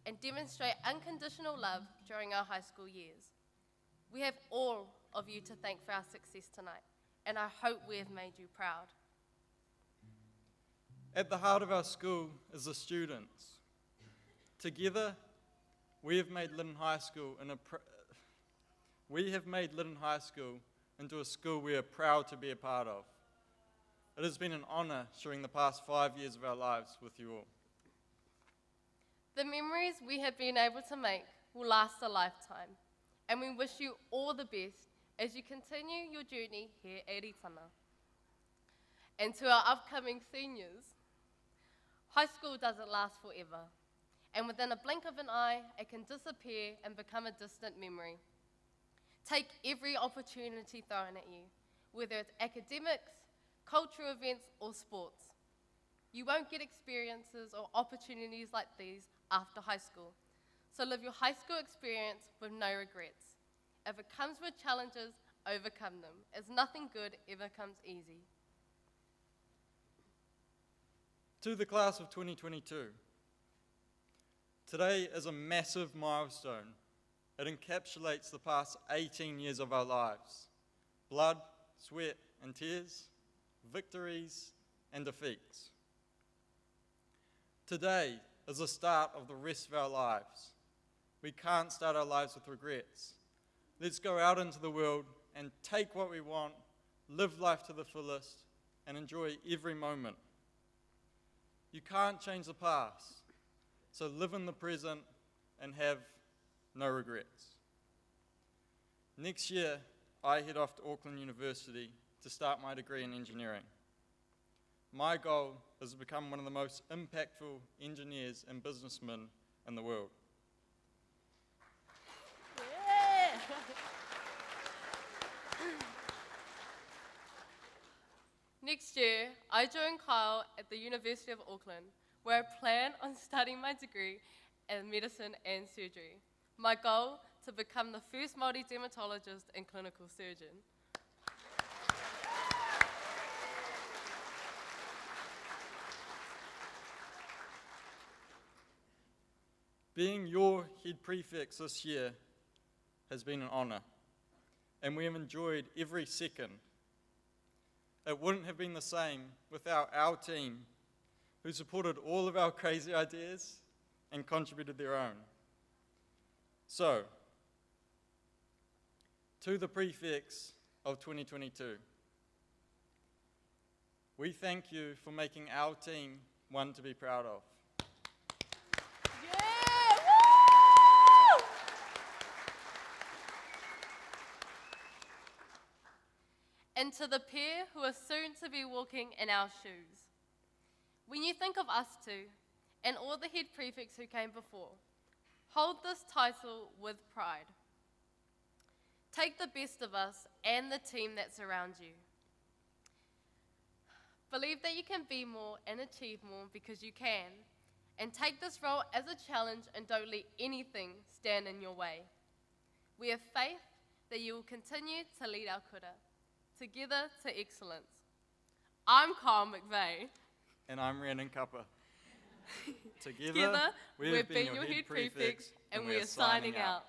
and demonstrate unconditional love during our high school years. We have all of you to thank for our success tonight, and I hope we have made you proud. At the heart of our school is the students. Together, we have made Lytton High School we have made Lytton High School into a school we are proud to be a part of. It has been an honour sharing the past 5 years of our lives with you all. The memories we have been able to make will last a lifetime, and we wish you all the best as you continue your journey here at Itana. And to our upcoming seniors, high school doesn't last forever, and within a blink of an eye, it can disappear and become a distant memory. Take every opportunity thrown at you, whether it's academics, cultural events, or sports. You won't get experiences or opportunities like these after high school, so live your high school experience with no regrets. If it comes with challenges, overcome them, as nothing good ever comes easy. To the class of 2022, today is a massive milestone. It encapsulates the past 18 years of our lives. Blood, sweat, and tears, victories, and defeats. Today is the start of the rest of our lives. We can't start our lives with regrets. Let's go out into the world and take what we want, live life to the fullest, and enjoy every moment. You can't change the past, so live in the present and have no regrets. Next year, I head off to Auckland University to start my degree in engineering. My goal is to become one of the most impactful engineers and businessmen in the world. Yeah. Next year, I join Kyle at the University of Auckland, where I plan on studying my degree in medicine and surgery. My goal, to become the first Māori dermatologist and clinical surgeon. Being your head prefects this year has been an honour, and we have enjoyed every second. It wouldn't have been the same without our team, who supported all of our crazy ideas and contributed their own. So, to the prefects of 2022, we thank you for making our team one to be proud of. And to the pair who are soon to be walking in our shoes. When you think of us two, and all the head prefects who came before, hold this title with pride. Take the best of us and the team that surrounds you. Believe that you can be more and achieve more because you can, and take this role as a challenge and don't let anything stand in your way. We have faith that you will continue to lead our kura, together to excellence. I'm Kyle McVeigh. And I'm Rhiannon Kappa. Together, we've been your head prefects, and we are signing out.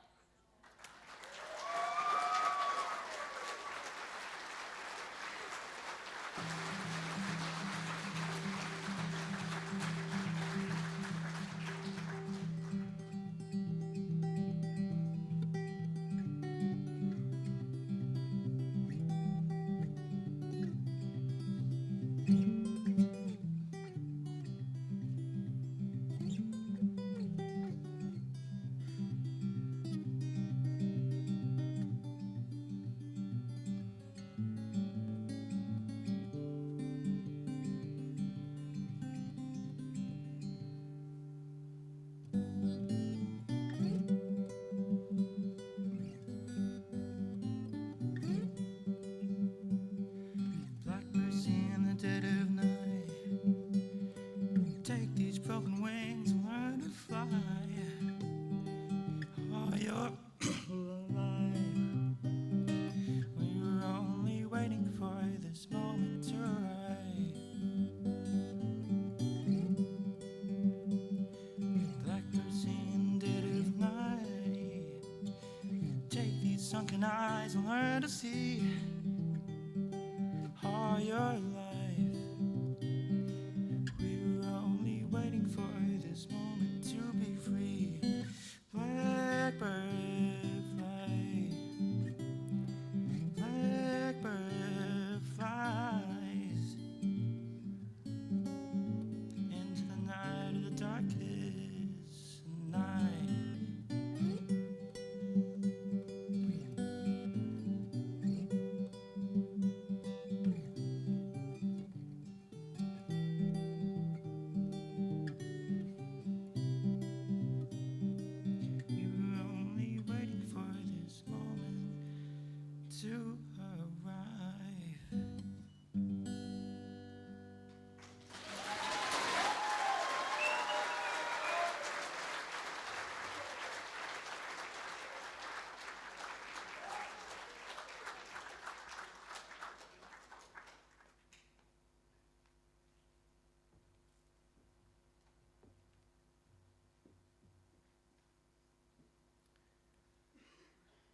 Sunken eyes and learn to see all your life. We were only waiting for this moment to be free. Blackbird fly.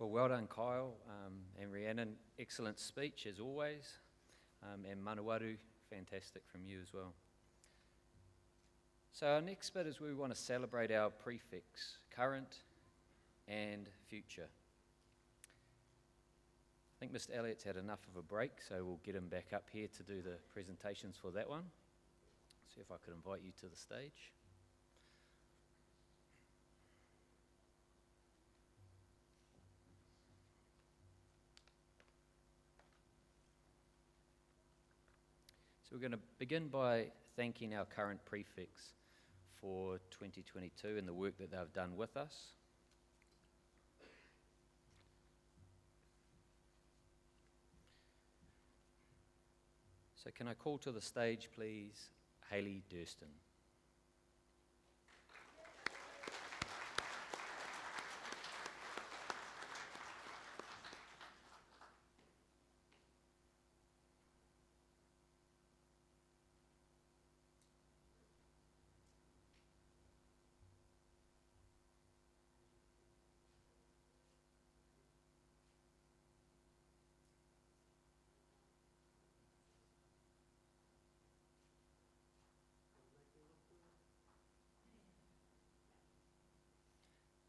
Well done, Kyle and Rhiannon. Excellent speech, as always. And Manawaru, fantastic from you as well. So our next bit is we want to celebrate our prefects, current and future. I think Mr. Elliott's had enough of a break, so we'll get him back up here to do the presentations for that one. See if I could invite you to the stage. So we're going to begin by thanking our current prefects for 2022 and the work that they've done with us. So can I call to the stage, please, Hayley Durston.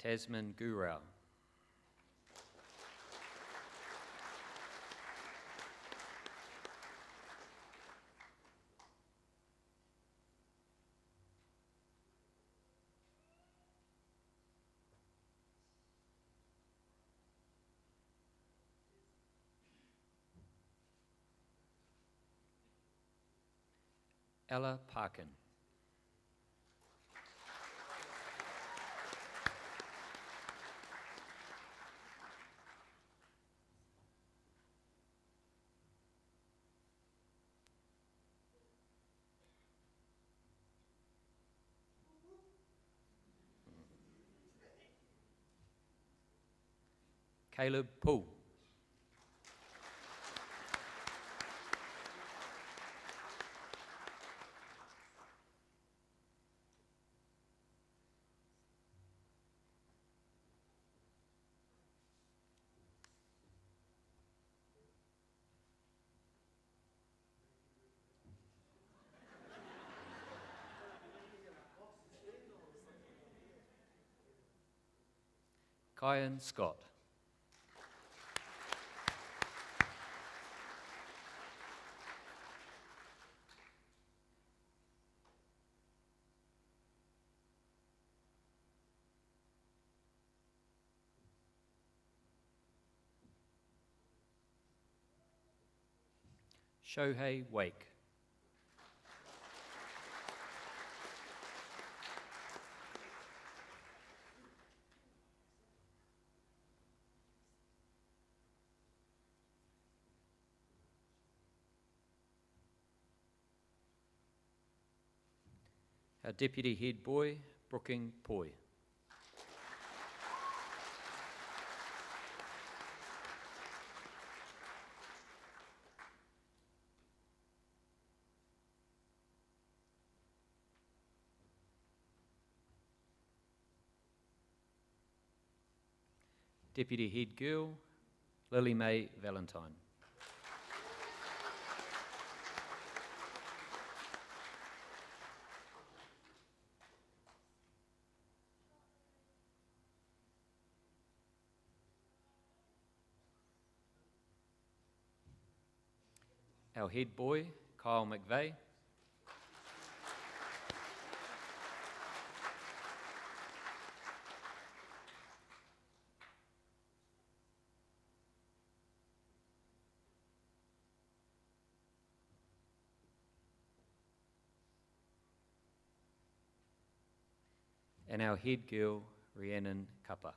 Tasman Gurau. Ella Parkin. Caleb Poole. Kyan Scott. Shohei Wake. Our Deputy Head Boy, Brooking Poi. Deputy Head Girl, Lily Mae Valentine. Our Head Boy, Kyle McVeigh. And our Head Girl, Rhiannon Kappa.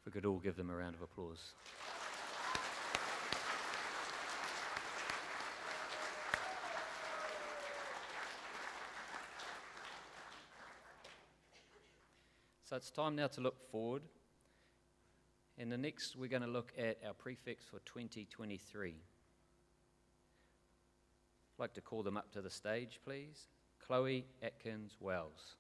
we could all give them a round of applause. So it's time now to look forward. And the next, we're going to look at our prefects for 2023. I'd like to call them up to the stage, please. Chloe Atkins Wells.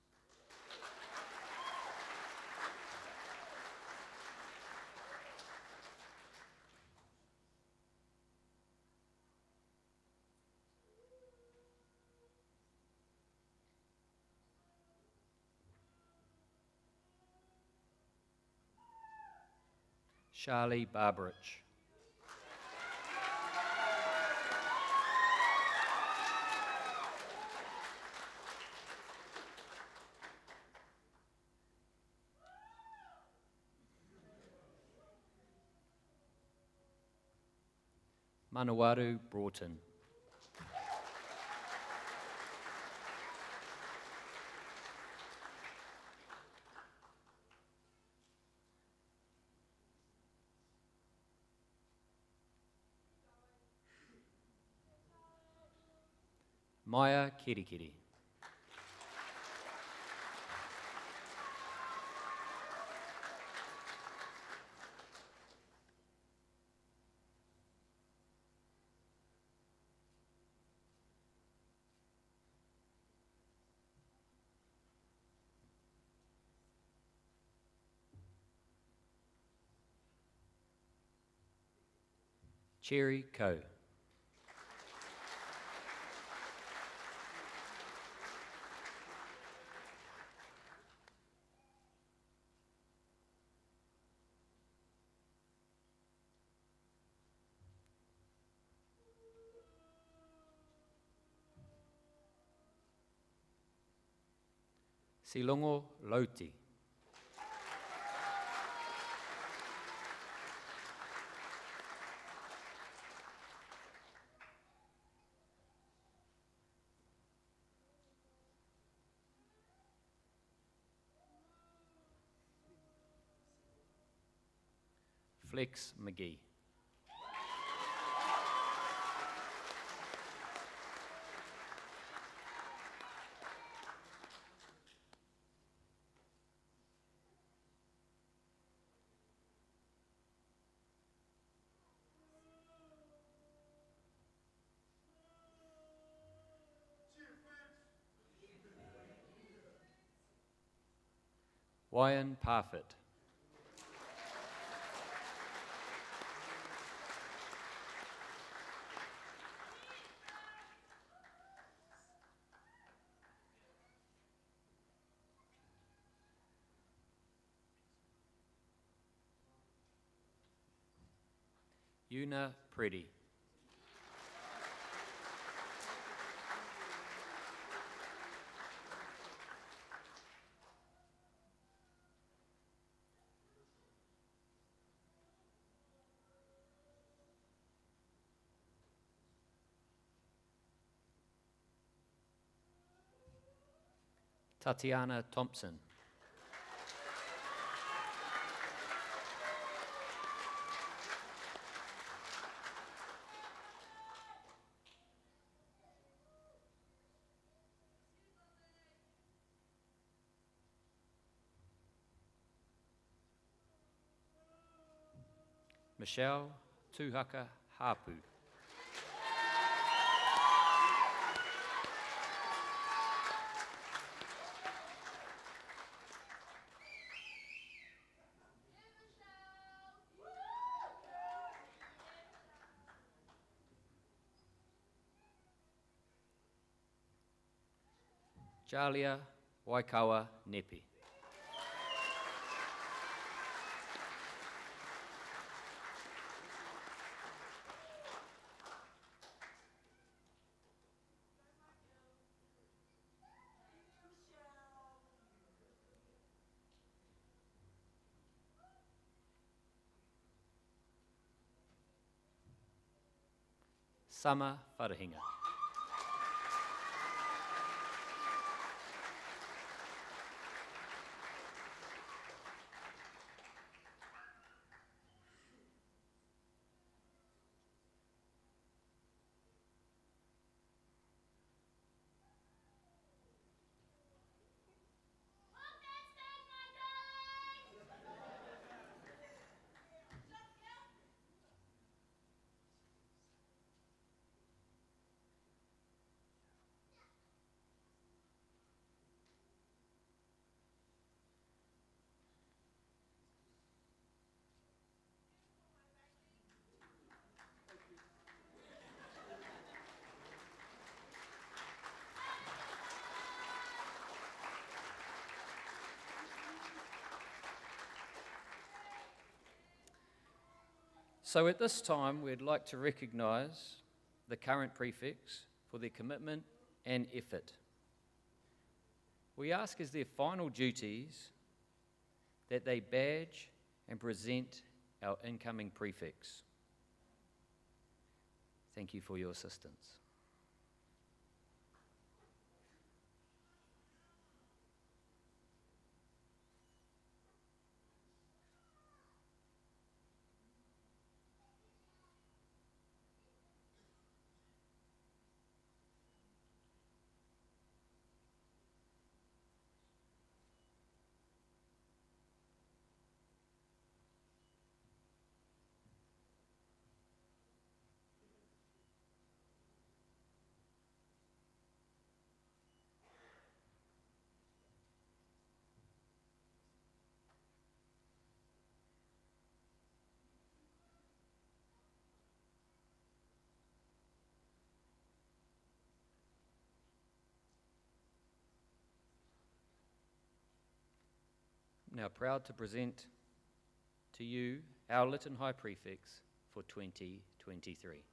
Charlie Barbarich. Manawaru Broughton. Maya Kirikiri. Cherry Ko. Silongo Lauti. Flex McGee. Wyan Parfitt. Una Preddy. Tatiana Thompson. Michelle Tuhaka Hapu. Jalia Waikawa Nepi. Sama Wharahinga. So at this time, we'd like to recognise the current prefects for their commitment and effort. We ask as their final duties that they badge and present our incoming prefects. Thank you for your assistance. Now proud to present to you our Lytton High Prefects for 2023.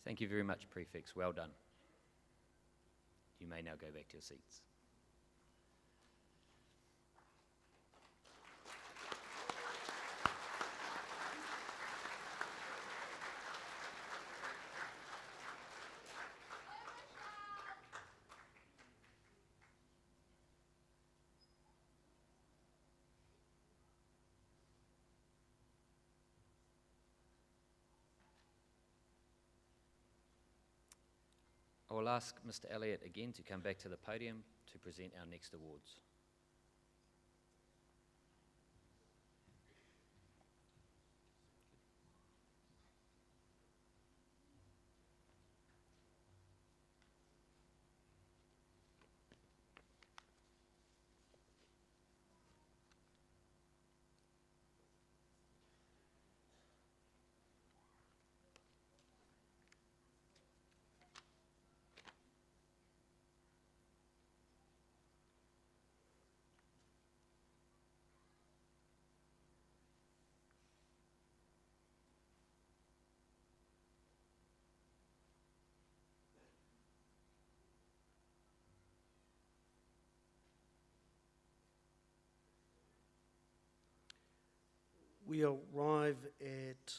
Thank you very much, Prefects. Well done. You may now go back to your seats. I will ask Mr. Elliott again to come back to the podium to present our next awards. We arrive at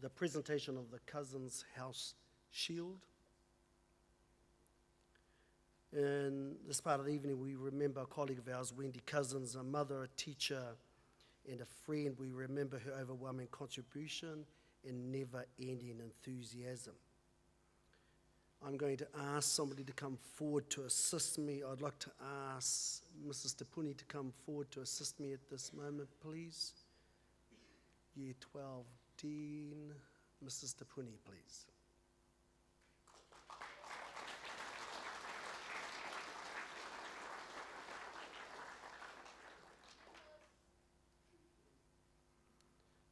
the presentation of the Cousins House Shield. In this part of the evening, we remember a colleague of ours, Wendy Cousins, a mother, a teacher, and a friend. We remember her overwhelming contribution and never-ending enthusiasm. I'm going to ask somebody to come forward to assist me. I'd like to ask Mrs. Te Puni to come forward to assist me at this moment, please. Year 12, Dean. Mrs. Te Puni, please.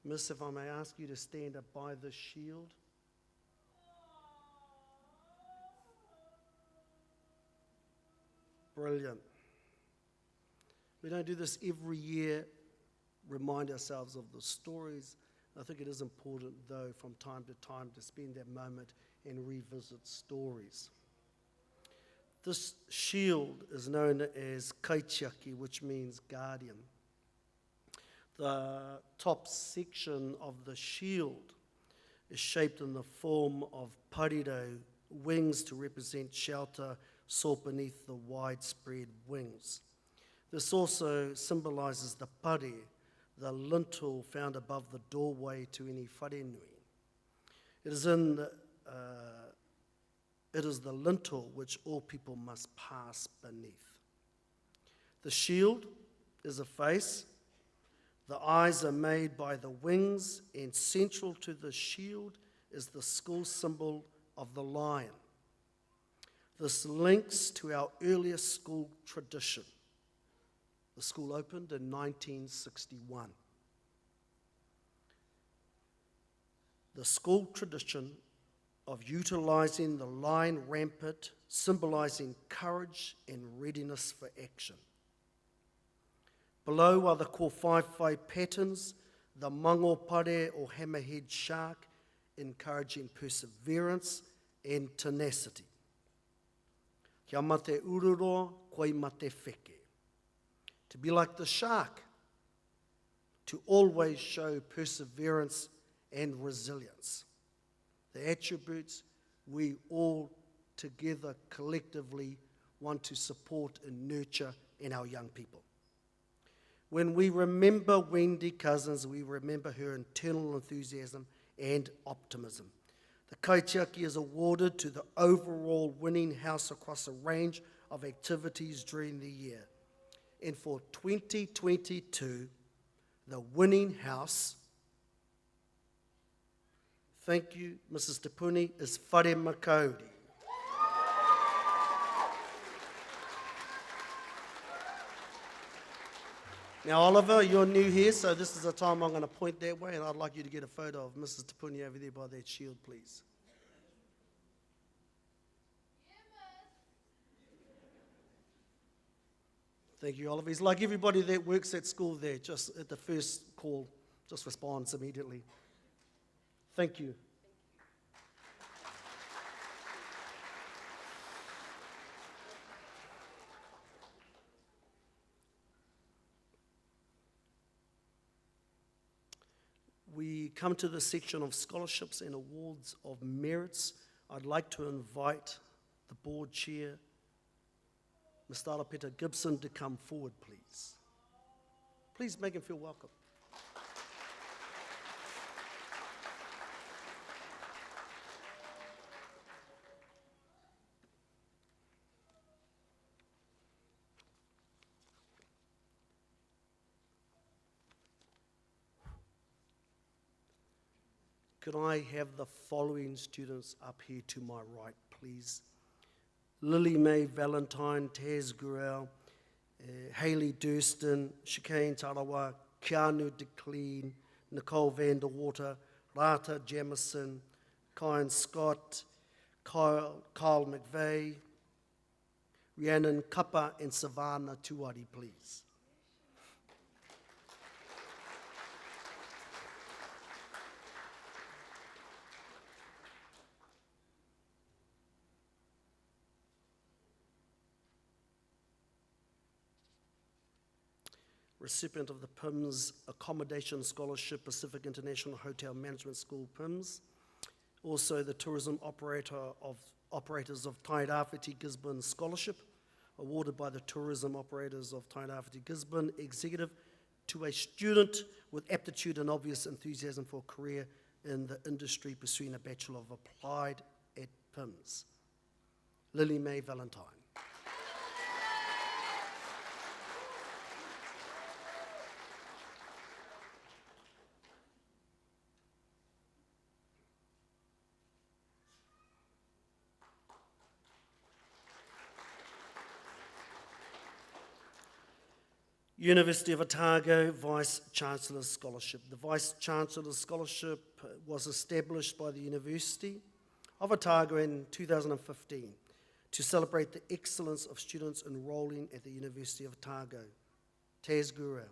Miss, if I may ask you to stand up by the shield. Brilliant. We don't do this every year, remind ourselves of the stories. I think it is important, though, from time to time to spend that moment and revisit stories. This shield is known as kaitiaki, which means guardian. The top section of the shield is shaped in the form of pariro, wings to represent shelter sought beneath the widespread wings. This also symbolizes the pare, the lintel found above the doorway to any wharenui. It is the lintel which all people must pass beneath. The shield is a face. The eyes are made by the wings, and central to the shield is the school symbol of the lion. This links to our earliest school tradition. The school opened in 1961. The school tradition of utilising the line rampart, symbolising courage and readiness for action. Below are the kōwhaiwhai patterns, the mango pare or hammerhead shark, encouraging perseverance and tenacity. Kia mate ururo, koi mate wheke. To be like the shark, to always show perseverance and resilience. The attributes we all together collectively want to support and nurture in our young people. When we remember Wendy Cousins, we remember her internal enthusiasm and optimism. The kaitiaki is awarded to the overall winning house across a range of activities during the year. And for 2022, the winning house, thank you, Mrs. Tapuni, is Whare Makauri. Now, Oliver, you're new here, so this is the time I'm going to point that way, and I'd like you to get a photo of Mrs. Tapuni over there by that shield, please. Thank you, Oliver. He's like everybody that works at school there, just at the first call, just responds immediately. Thank you. We come to the section of scholarships and awards of merits. I'd like to invite the board chair, Mr. Peter Gibson, to come forward, please. Please make him feel welcome. Could I have the following students up here to my right, please? Lily Mae Valentine, Taz Gurel, Hayley Durston, Chicane Tarawa, Keanu DeClean, Nicole Vanderwater, Rata Jamison, Kyan Scott, Kyle McVeigh, Rhiannon Kappa, and Savannah Tuari, please. Recipient of the PIMS Accommodation Scholarship, Pacific International Hotel Management School, PIMS. Also the Tourism Operators of Tairāwhiti Gisborne Scholarship, awarded by the Tourism Operators of Tairāwhiti Gisborne Executive to a student with aptitude and obvious enthusiasm for a career in the industry pursuing a Bachelor of Applied at PIMS. Lily Mae Valentine. University of Otago Vice Chancellor's Scholarship. The Vice Chancellor's Scholarship was established by the University of Otago in 2015 to celebrate the excellence of students enrolling at the University of Otago. Taz Gurel.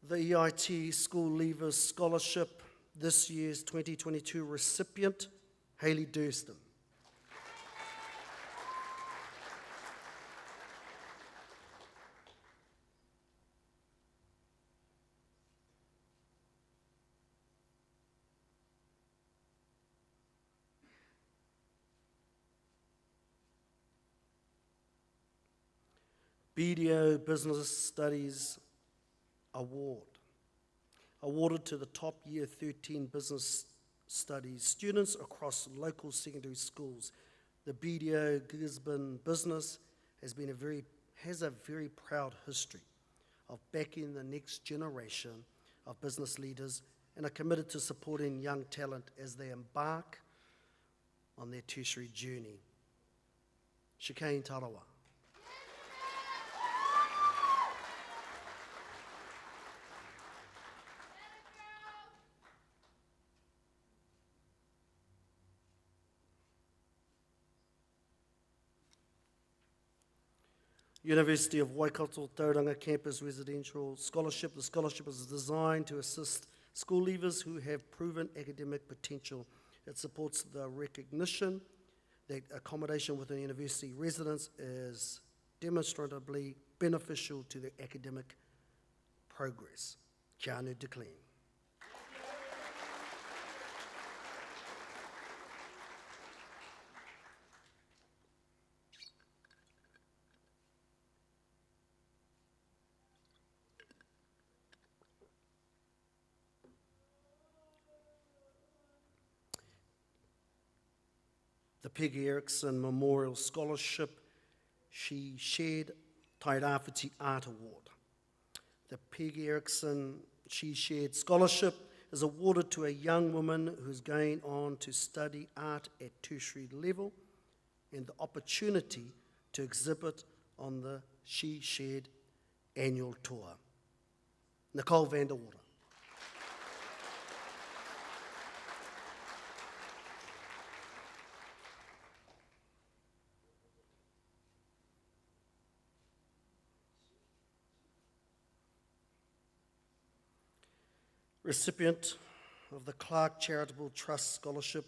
The EIT School Leavers Scholarship, this year's 2022 recipient, Hayley Durston. BDO Business Studies Award. awarded to the top Year 13 Business Studies students across local secondary schools. The BDO Gisborne business has a very proud history of backing the next generation of business leaders and are committed to supporting young talent as they embark on their tertiary journey. Chicane Tarawa. University of Waikato Tauranga Campus Residential Scholarship. The scholarship is designed to assist school leavers who have proven academic potential. It supports the recognition that accommodation within university residence is demonstrably beneficial to their academic progress. Kia anu te clean. The Peggy Erickson Memorial Scholarship, She Shared Tairawhiti Art Award. The Peggy Erickson She Shared Scholarship is awarded to a young woman who's going on to study art at tertiary level and the opportunity to exhibit on the She Shared annual tour. Nicole Vanderwater. Recipient of the Clark Charitable Trust Scholarship.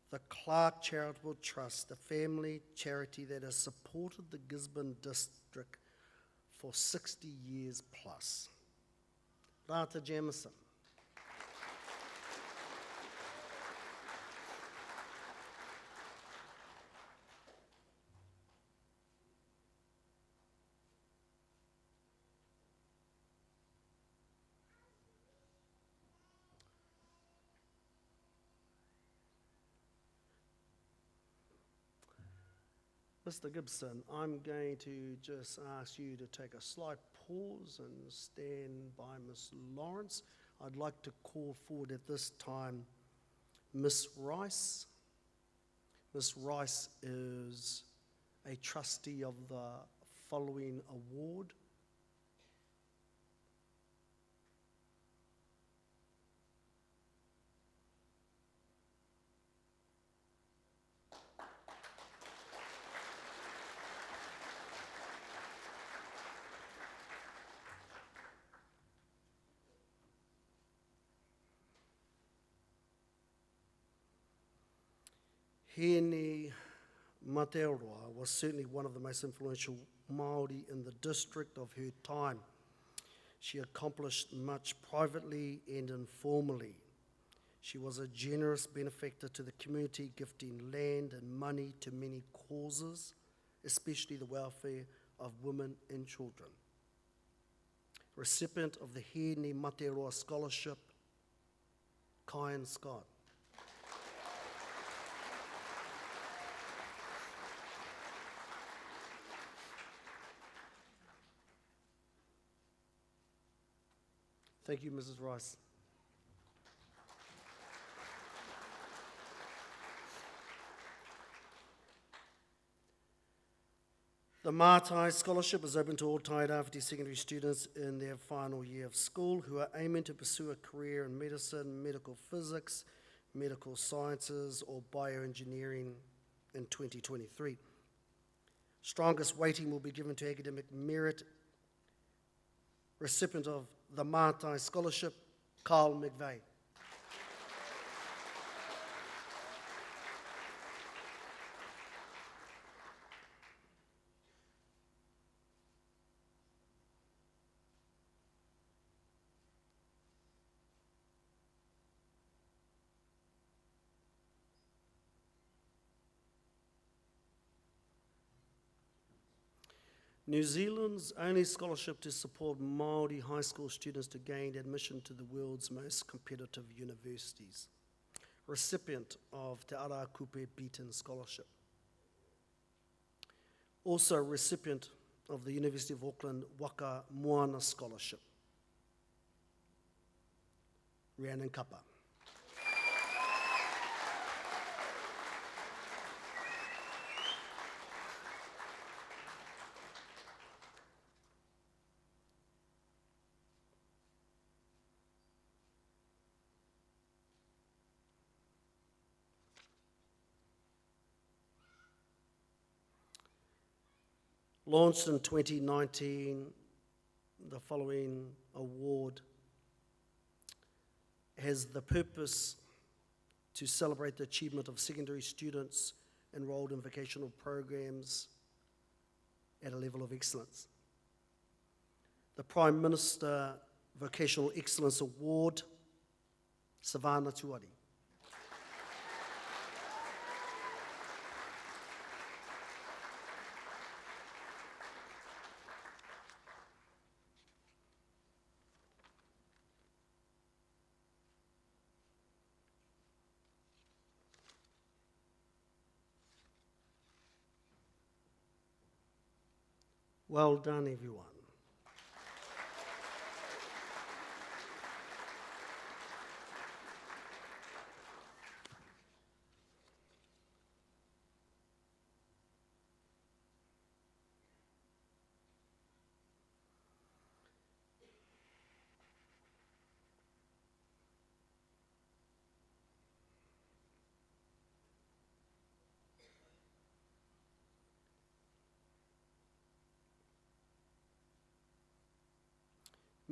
The Clark Charitable Trust, the family charity that has supported the Gisborne district for 60 years plus. Rata Jamison. Mr. Gibson, I'm going to just ask you to take a slight pause and stand by Ms. Lawrence. I'd like to call forward at this time Ms. Rice. Ms. Rice is a trustee of the following award. Hene Matearoa was certainly one of the most influential Māori in the district of her time. She accomplished much privately and informally. She was a generous benefactor to the community, gifting land and money to many causes, especially the welfare of women and children. Recipient of the Hene Matearoa Scholarship, Kyan Scott. Thank you, Mrs. Rice. The Mātai Scholarship is open to all Tairawhiti secondary students in their final year of school who are aiming to pursue a career in medicine, medical physics, medical sciences, or bioengineering in 2023. Strongest weighting will be given to academic merit. Recipient of the Mātai Scholarship, Carl McVeigh. New Zealand's only scholarship to support Māori high school students to gain admission to the world's most competitive universities. Recipient of Te Ara Kupe Beaton Scholarship. Also recipient of the University of Auckland Waka Moana Scholarship. Rhiannon Kapa. Launched in 2019, the following award has the purpose to celebrate the achievement of secondary students enrolled in vocational programs at a level of excellence. The Prime Minister Vocational Excellence Award, Savannah Tuari. Well done, everyone.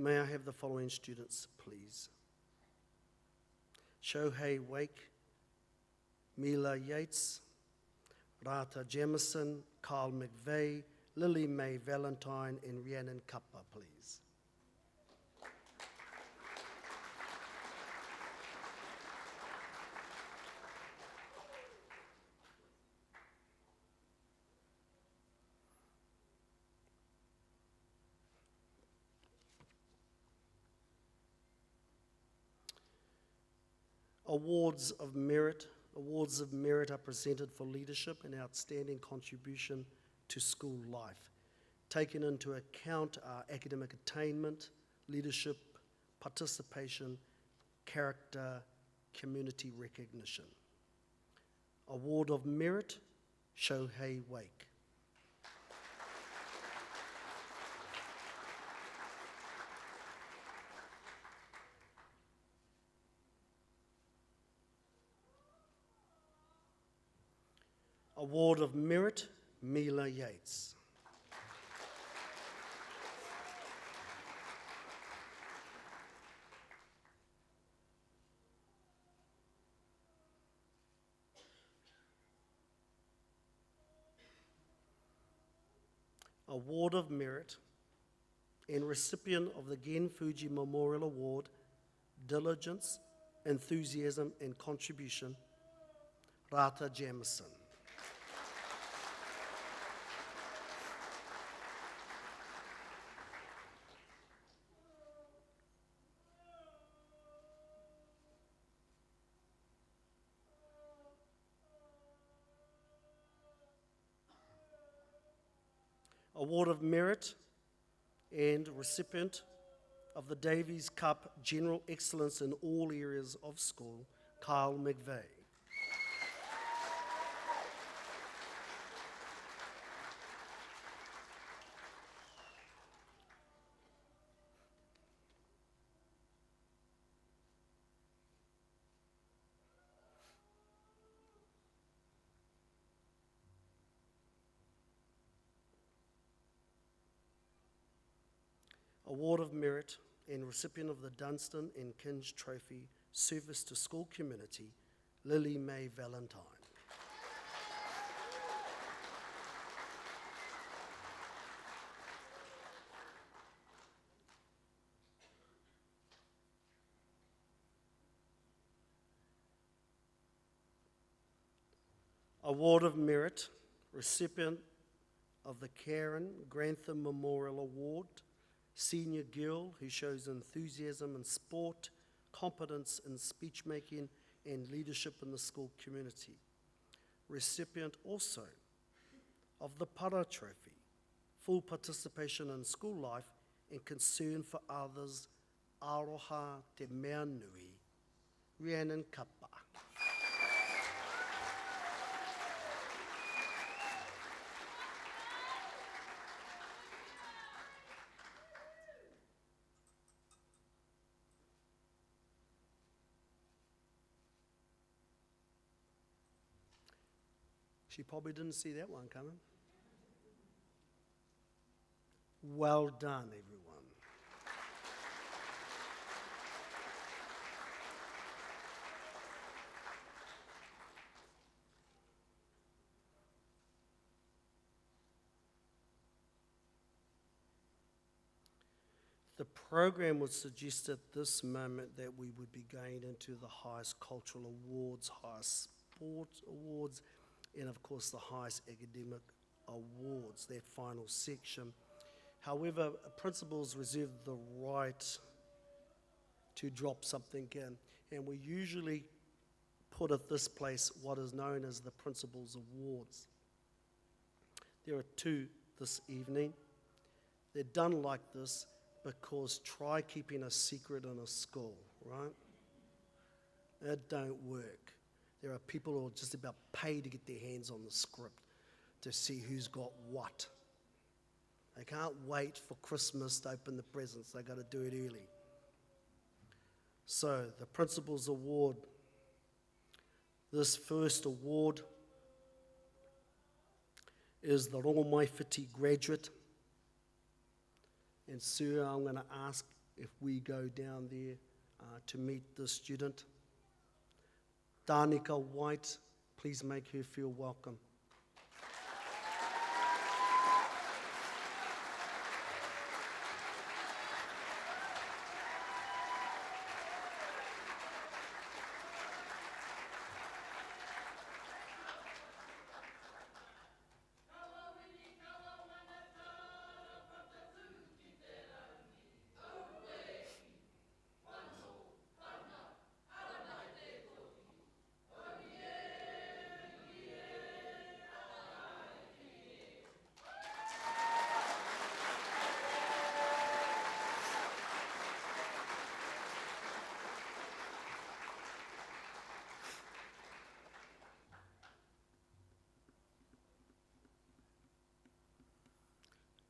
May I have the following students, please? Shohei Wake, Mila Yates, Rata Jamison, Carl McVeigh, Lily Mae Valentine, and Rhiannon Kapa, please. Awards of merit are presented for leadership and outstanding contribution to school life. Taken into account are academic attainment, leadership, participation, character, community recognition. Award of Merit, Shohei Wake. Award of Merit, Mila Yates. Award of Merit and recipient of the Gen Fuji Memorial Award, Diligence, Enthusiasm and Contribution, Rata Jamison. Award of Merit and recipient of the Davies Cup General Excellence in all areas of school, Carl McVeigh. Award of Merit and recipient of the Dunstan and Kinge Trophy, Service to School Community, Lily Mae Valentine. Award of Merit, recipient of the Karen Grantham Memorial Award, senior girl who shows enthusiasm in sport, competence in speech making, and leadership in the school community. Recipient also of the Para Trophy, full participation in school life and concern for others, aroha te mea nui, Rhiannon Kappa. She probably didn't see that one coming. Well done, everyone. The program would suggest at this moment that we would be going into the highest cultural awards, highest sport awards, and of course the highest academic awards, that final section. However, principals reserve the right to drop something in, and we usually put at this place what is known as the Principals Awards. There are two this evening. They're done like this because try keeping a secret in a school, right? It don't work. There are people who are just about paid to get their hands on the script to see who's got what. They can't wait for Christmas to open the presents. They got to do it early. So the Principals Award, this first award is the Rongomaifiti graduate. And sir, I'm going to ask if we go down there to meet the student. Danica White, please make her feel welcome.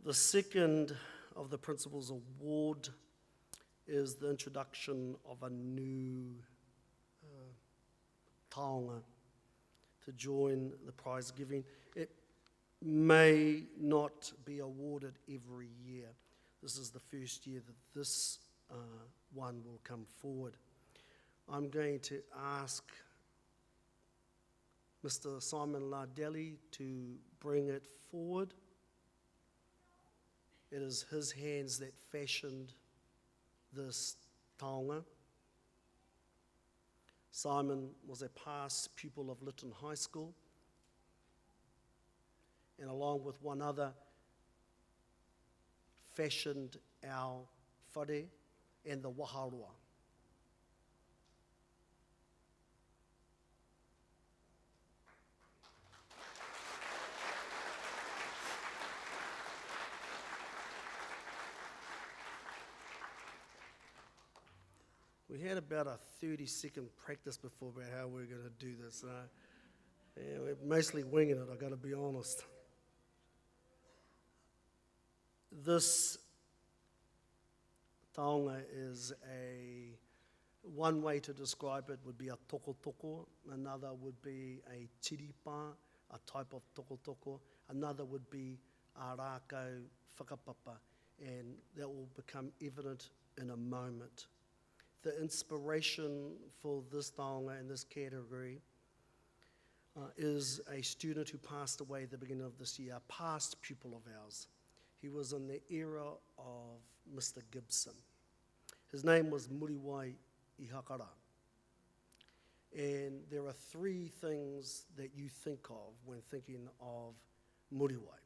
The second of the Principals Award is the introduction of a new taonga to join the prize giving. It may not be awarded every year. This is the first year that this one will come forward. I'm going to ask Mr. Simon Lardelli to bring it forward. It is his hands that fashioned this taonga. Simon was a past pupil of Lytton High School, and along with one other, fashioned our whare and the waharua. We had about a 30-second practice before about how we were going to do this. Yeah, we're mostly winging it, I've got to be honest. This taonga is one way to describe it would be a toko, another would be a tiripa, a type of toko, another would be a rākau whakapapa, and that will become evident in a moment. The inspiration for this taonga in this category is a student who passed away at the beginning of this year, a past pupil of ours. He was in the era of Mr. Gibson. His name was Muriwai Ihakara. And there are three things that you think of when thinking of Muriwai.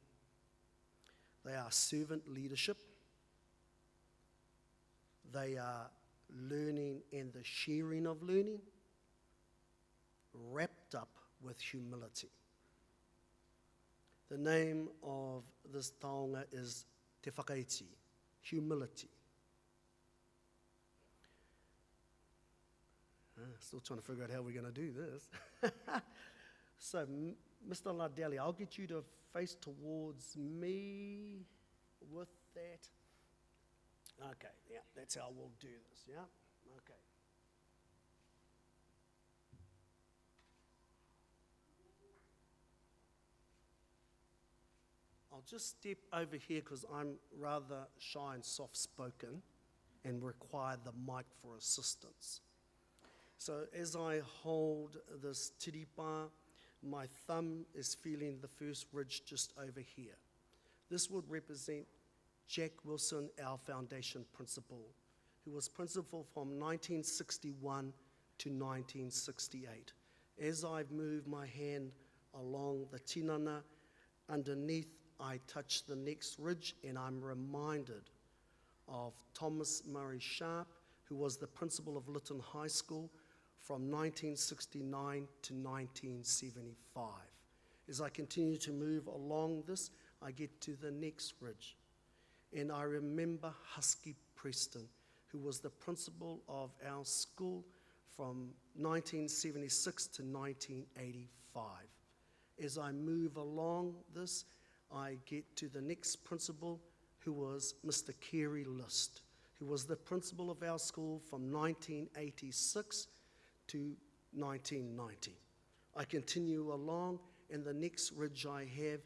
They are servant leadership. They are learning and the sharing of learning, wrapped up with humility. The name of this taonga is te whakaiti, humility. Still trying to figure out how we're going to do this. So, Mr. Lardeli, I'll get you to face towards me with that. Okay, yeah, that's how we'll do this, yeah? Okay. I'll just step over here because I'm rather shy and soft-spoken and require the mic for assistance. So as I hold this tiripa, my thumb is feeling the first ridge just over here. This would represent Jack Wilson, our foundation principal, who was principal from 1961 to 1968. As I move my hand along the tinana, underneath I touch the next ridge and I'm reminded of Thomas Murray Sharp, who was the principal of Lytton High School from 1969 to 1975. As I continue to move along this, I get to the next ridge. And I remember Husky Preston, who was the principal of our school from 1976 to 1985. As I move along this, I get to the next principal, who was Mr. Kerry List, who was the principal of our school from 1986 to 1990. I continue along, and the next ridge I have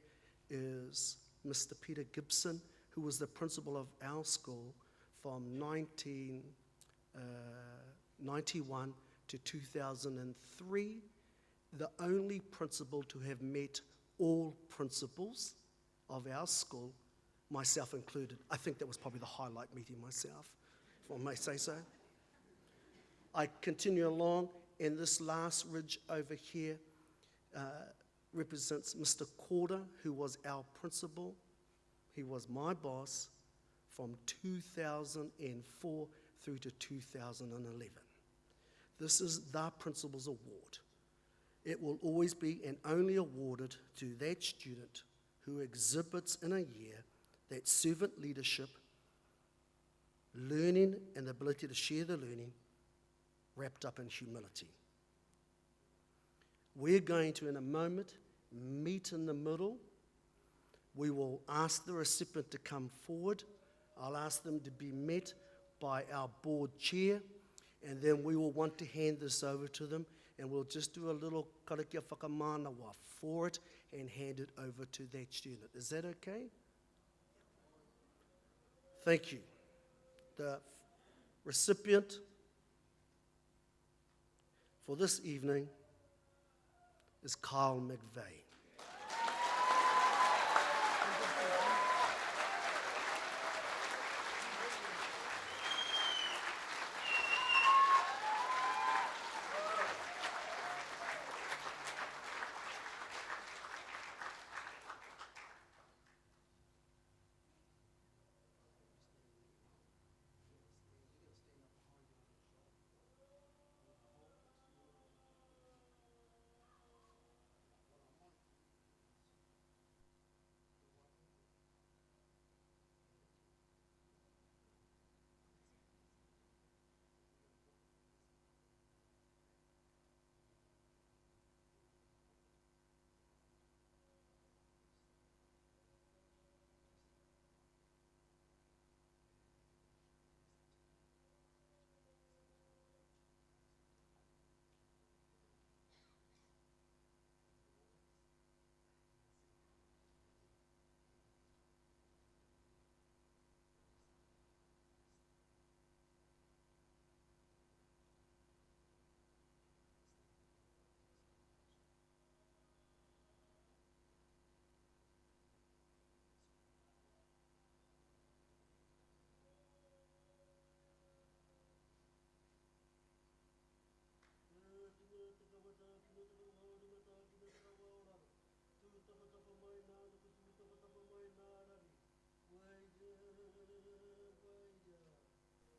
is Mr. Peter Gibson, who was the principal of our school from 1991 to 2003, the only principal to have met all principals of our school, myself included. I think that was probably the highlight, meeting myself, if I may say so. I continue along, and this last ridge over here represents Mr. Corder, who was our principal. He was my boss from 2004 through to 2011. This is the Principal's Award. It will always be and only awarded to that student who exhibits in a year that servant leadership, learning and the ability to share the learning, wrapped up in humility. We're going to, in a moment, meet in the middle. We will ask the recipient to come forward. I'll ask them to be met by our board chair, and then we will want to hand this over to them, and we'll just do a little karakia whakamanawa for it and hand it over to that student. Is that okay? Thank you. The recipient for this evening is Kyle McVeigh.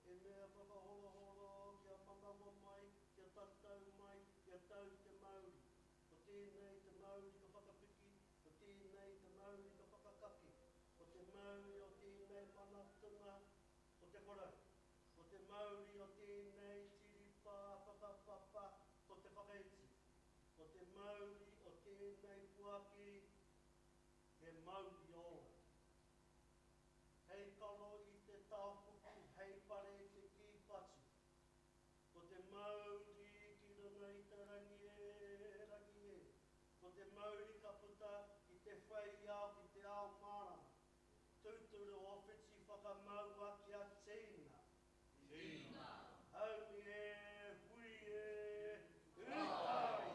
e mea whakaholo-holo, kia manawa mai, kia tatau mai, kia tau te Māori. Ko tēnei te Māori ka whakapiki, ko tēnei te Māori ka whakakake, ko te Māori o tēnei whanatuna, ko te korau, ko te Māori o tēnei tiripa whakapapa, ko te whakaiti, ko te Māori o tēnei puaki, he Māori ola. Hei kalo i te taupuku, hei pare te kīpatu. Ko te Māori ki runga i te rangi e. Ko te Māori ka puta i te whai au ki te ao mana. Tūturu o whiti whakamaua ki a Tīna. Tīna. Haumi e, hui e, utai.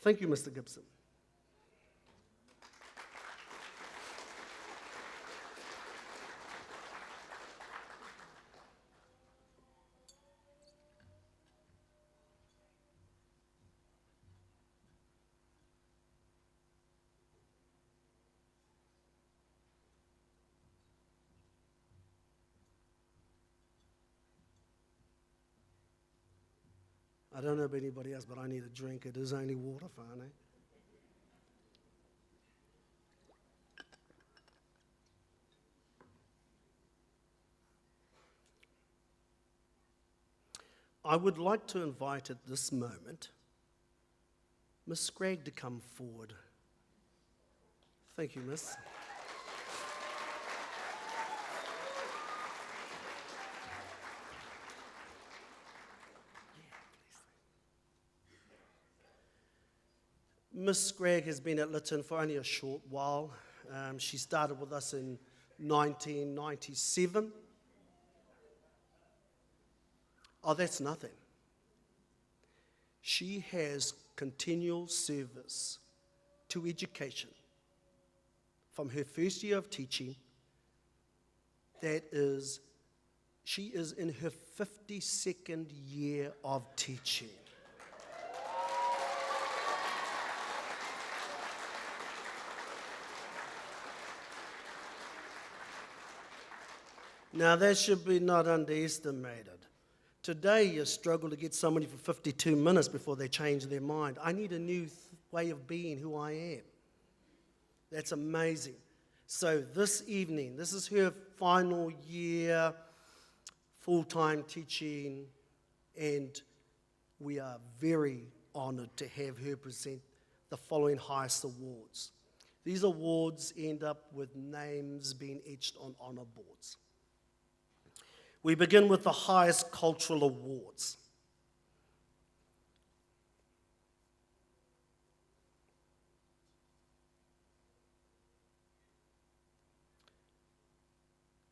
Thank you, Mr. Gibson. I don't know about anybody else, but I need a drink. It is only water, whānau. I would like to invite at this moment Miss Scragg to come forward. Thank you, Miss. Miss Scragg has been at Lytton for only a short while. She started with us in 1997. Oh, that's nothing. She has continual service to education from her first year of teaching. She is in her 52nd year of teaching. Now, that should be not underestimated. Today, you struggle to get somebody for 52 minutes before they change their mind. I need a new way of being who I am. That's amazing. So this evening, this is her final year, full-time teaching, and we are very honored to have her present the following highest awards. These awards end up with names being etched on honor boards. We begin with the highest cultural awards.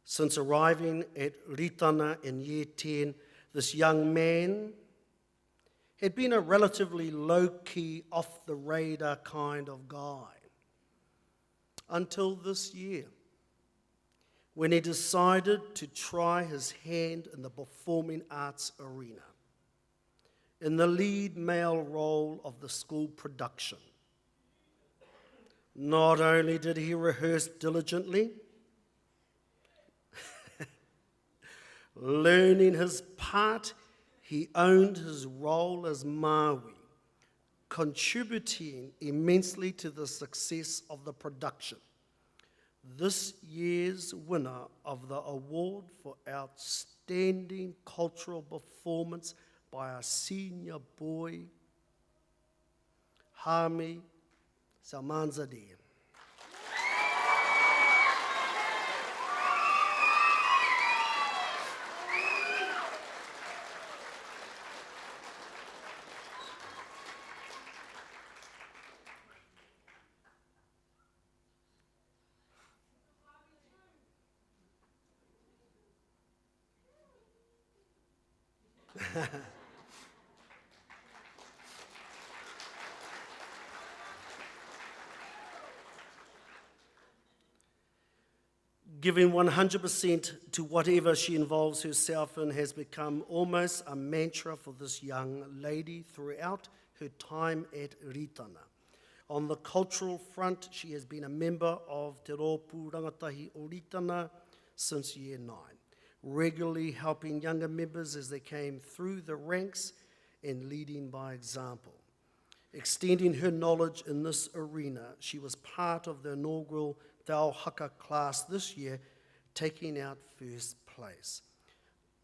Since arriving at Ritana in year 10, this young man had been a relatively low-key, off-the-radar kind of guy until this year, when he decided to try his hand in the performing arts arena, in the lead male role of the school production. Not only did he rehearse diligently, learning his part, he owned his role as Maui, contributing immensely to the success of the production. This year's winner of the award for outstanding cultural performance by a senior boy, Hami Salmanzadeh. Giving 100% to whatever she involves herself in has become almost a mantra for this young lady throughout her time at Ritana. On the cultural front, she has been a member of Te Rōpū Rangatahi o Ritana since year 9, regularly helping younger members as they came through the ranks and leading by example. Extending her knowledge in this arena, she was part of the inaugural Te Ao Haka class this year, taking out first place.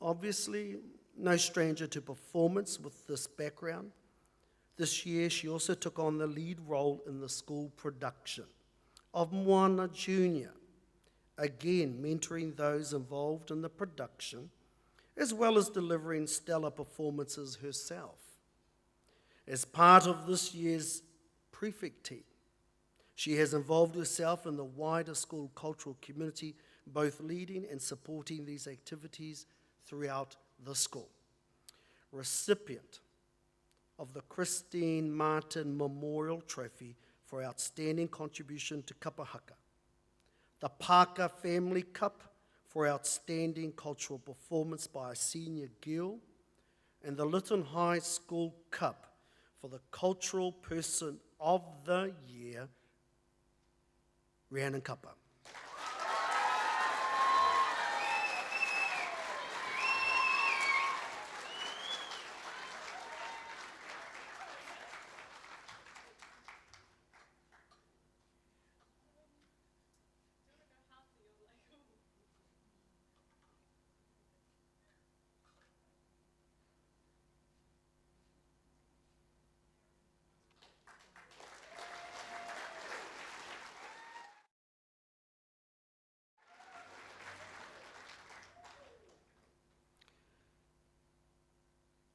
Obviously, no stranger to performance with this background. This year, she also took on the lead role in the school production of Moana Junior, again mentoring those involved in the production, as well as delivering stellar performances herself. As part of this year's Prefect team, she has involved herself in the wider school cultural community, both leading and supporting these activities throughout the school. Recipient of the Christine Martin Memorial Trophy for outstanding contribution to Kapa Haka, the Pāka Family Cup for outstanding cultural performance by a senior girl, and the Lytton High School Cup for the Cultural Person of the Year, Rhiannon Kapa.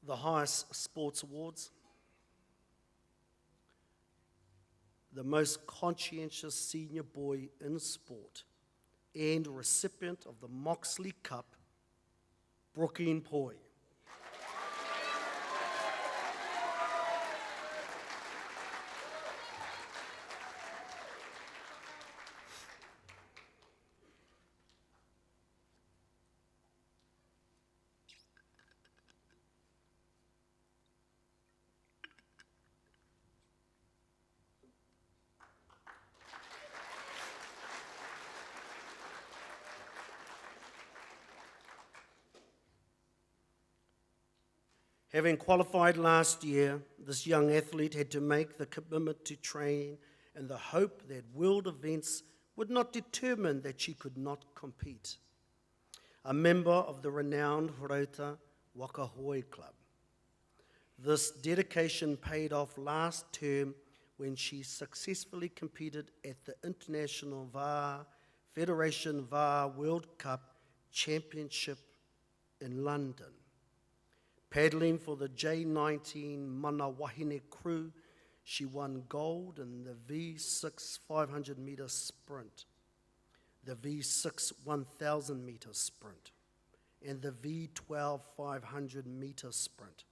The highest sports awards, the most conscientious senior boy in sport, and recipient of the Moxley Cup, Brooklyn Poi. Having qualified last year, this young athlete had to make the commitment to training and the hope that world events would not determine that she could not compete. A member of the renowned Horota Wakahoi Club. This dedication paid off last term when she successfully competed at the International Federation VAR World Cup Championship in London. Paddling for the J19 Manawahine crew, she won gold in the V6 500-metre sprint, the V6 1,000-metre sprint, and the V12 500-metre sprint.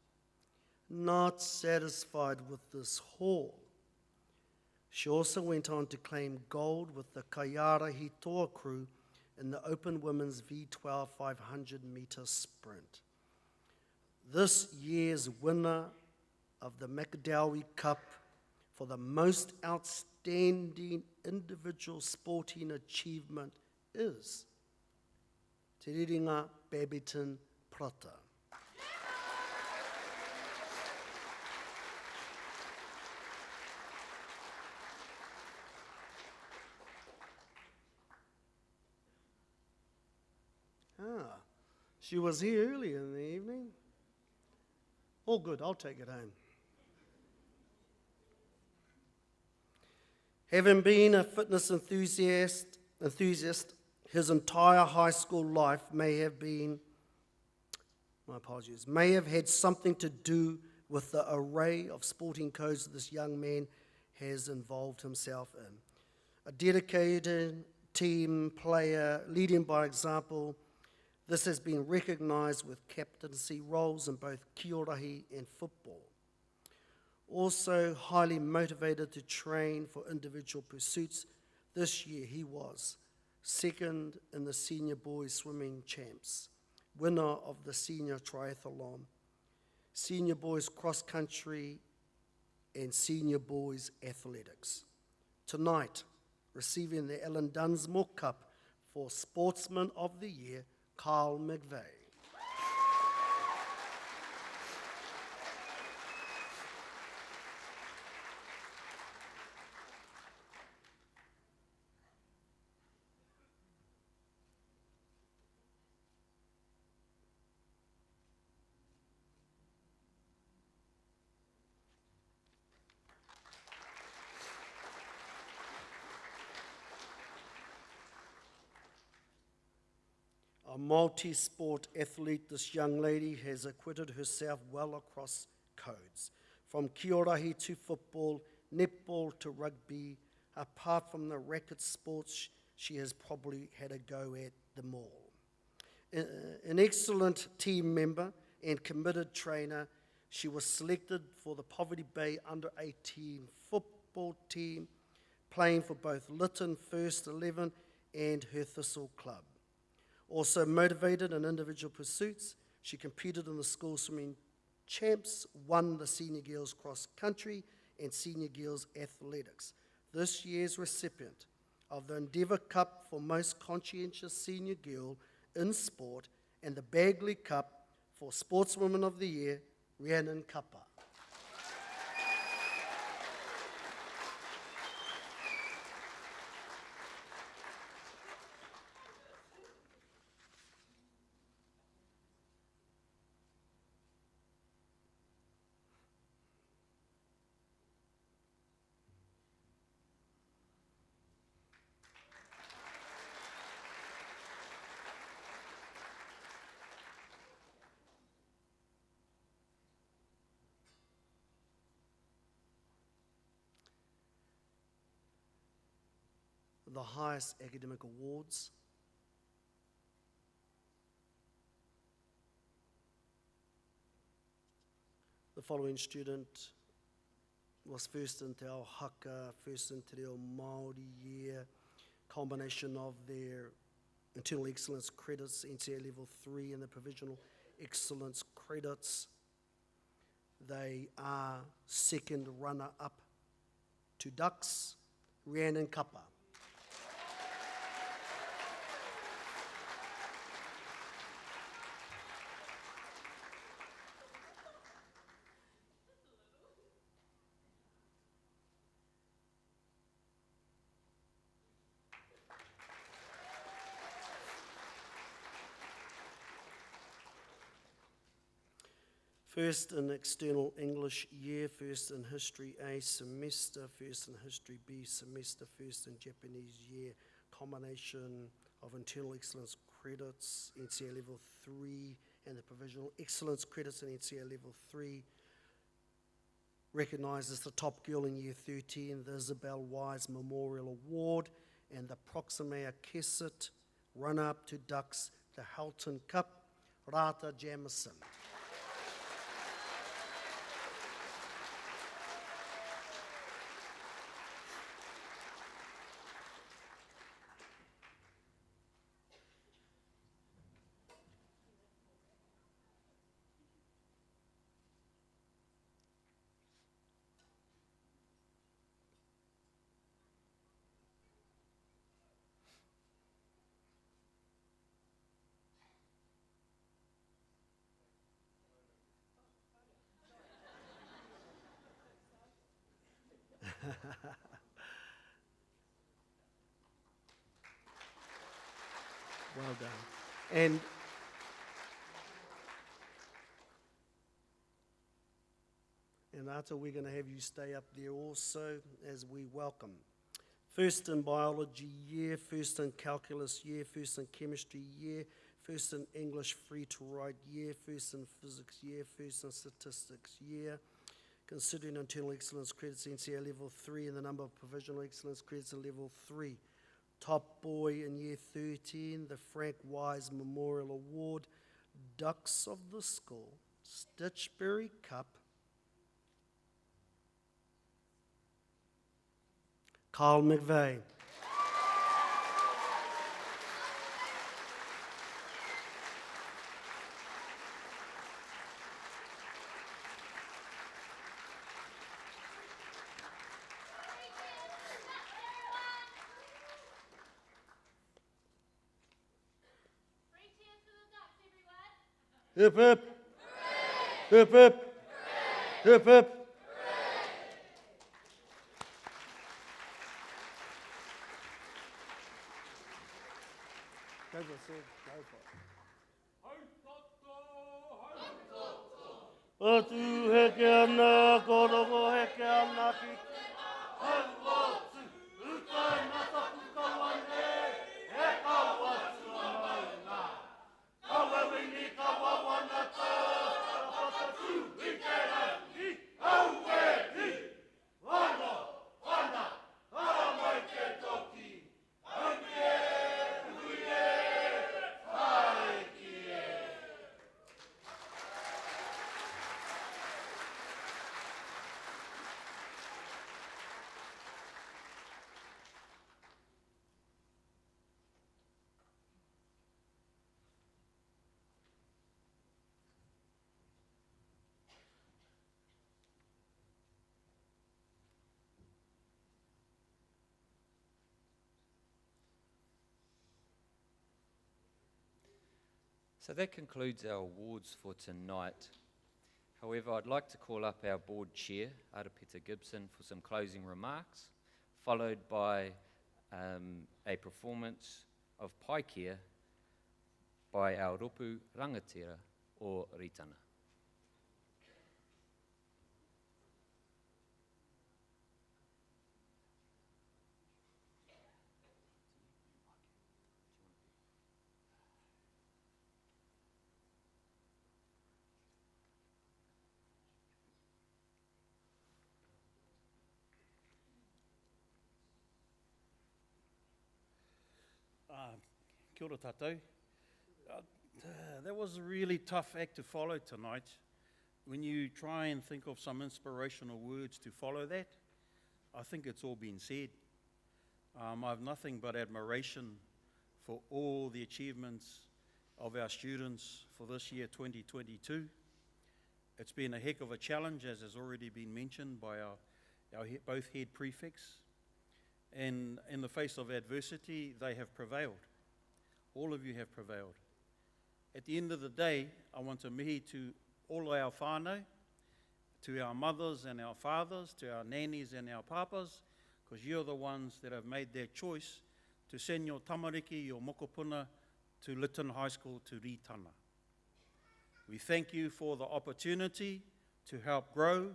Not satisfied with this haul, she also went on to claim gold with the Kaiara Hitoa crew in the open women's V12 500-metre sprint. This year's winner of the McDowell Cup for the most outstanding individual sporting achievement is Te Riringa Babiton Prata. She was here early in the evening. All good, I'll take it home. Having been a fitness enthusiast, his entire high school life may have had something to do with the array of sporting codes this young man has involved himself in. A dedicated team player, leading by example, This has been recognised with captaincy roles in both kiorahi and football. Also highly motivated to train for individual pursuits, this year he was second in the Senior Boys Swimming Champs, winner of the Senior Triathlon, Senior Boys Cross Country, and Senior Boys Athletics. Tonight, receiving the Ellen Dunsmore Cup for Sportsman of the Year, Carl McVeigh. A multi-sport athlete, this young lady has acquitted herself well across codes. From kiorahi to football, netball to rugby, apart from the racket sports, she has probably had a go at them all. An excellent team member and committed trainer, she was selected for the Poverty Bay Under-18 football team, playing for both Lytton First 11 and her Thistle Club. Also motivated in individual pursuits, she competed in the school swimming champs, won the Senior Girls Cross Country and Senior Girls Athletics. This year's recipient of the Endeavour Cup for Most Conscientious Senior Girl in Sport and the Bagley Cup for Sportswoman of the Year, Rhiannon Kappa. The highest academic awards. The following student was first into our Haka, first into their Māori year, combination of their internal excellence credits, NCA level 3 and the provisional excellence credits. They are second runner-up to Ducks, Rhiannon Kappa. First in external English year, first in history A semester, first in history B semester, first in Japanese year, combination of internal excellence credits, NCA level 3, and the provisional excellence credits in NCA level 3. Recognised as the top girl in year 13, the Isabel Wise Memorial Award, and the Proximea Kesset, runner-up to Ducks, the Halton Cup, Rata Jamison. Well done. And Ata, we're going to have you stay up there also as we welcome. First in biology year, first in calculus year, first in chemistry year, first in English free to write year, first in physics year, first in statistics year. Considering internal excellence credits NCA level 3 and the number of provisional excellence credits at level 3. top boy in year 13, the Frank Wise Memorial Award, Ducks of the School, Stitchberry Cup, Carl McVeigh. Hip hip. Hip hip. Hip hip. Go for it, Sid. Go for it. Atu heke ana, koroko heke ana ki. Hauatu, utai mataku kawane, he kawatu amauna. Kawawini kawawanata, kapatatu, ikerangi, auwehi. Wano, wana, haramai ke toki. Aukie, uie, haikie. So that concludes our awards for tonight. However, I'd like to call up our board chair, Arapita Gibson, for some closing remarks, followed by a performance of Paikia by our Ropu Rangatira o Ritana. Kia ora tātou. That was a really tough act to follow tonight. When you try and think of some inspirational words to follow that, I think it's all been said. I have nothing but admiration for all the achievements of our students for this year 2022. It's been a heck of a challenge, as has already been mentioned by our both head prefects. And in the face of adversity, they have prevailed. All of you have prevailed. At the end of the day, I want to mihi to all our whānau, to our mothers and our fathers, to our nannies and our papas, because you're the ones that have made their choice to send your tamariki, your mokopuna, to Lytton High School to Ritana. We thank you for the opportunity to help grow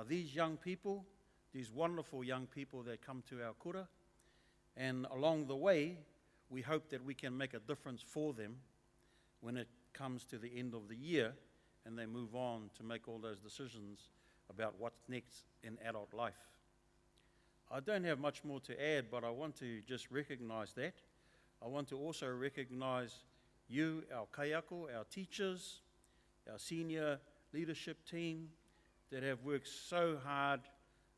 these young people, these wonderful young people that come to our kura, and along the way, we hope that we can make a difference for them when it comes to the end of the year and they move on to make all those decisions about what's next in adult life. I don't have much more to add, but I want to just recognize that. I want to also recognize you, our kaiako, our teachers, our senior leadership team that have worked so hard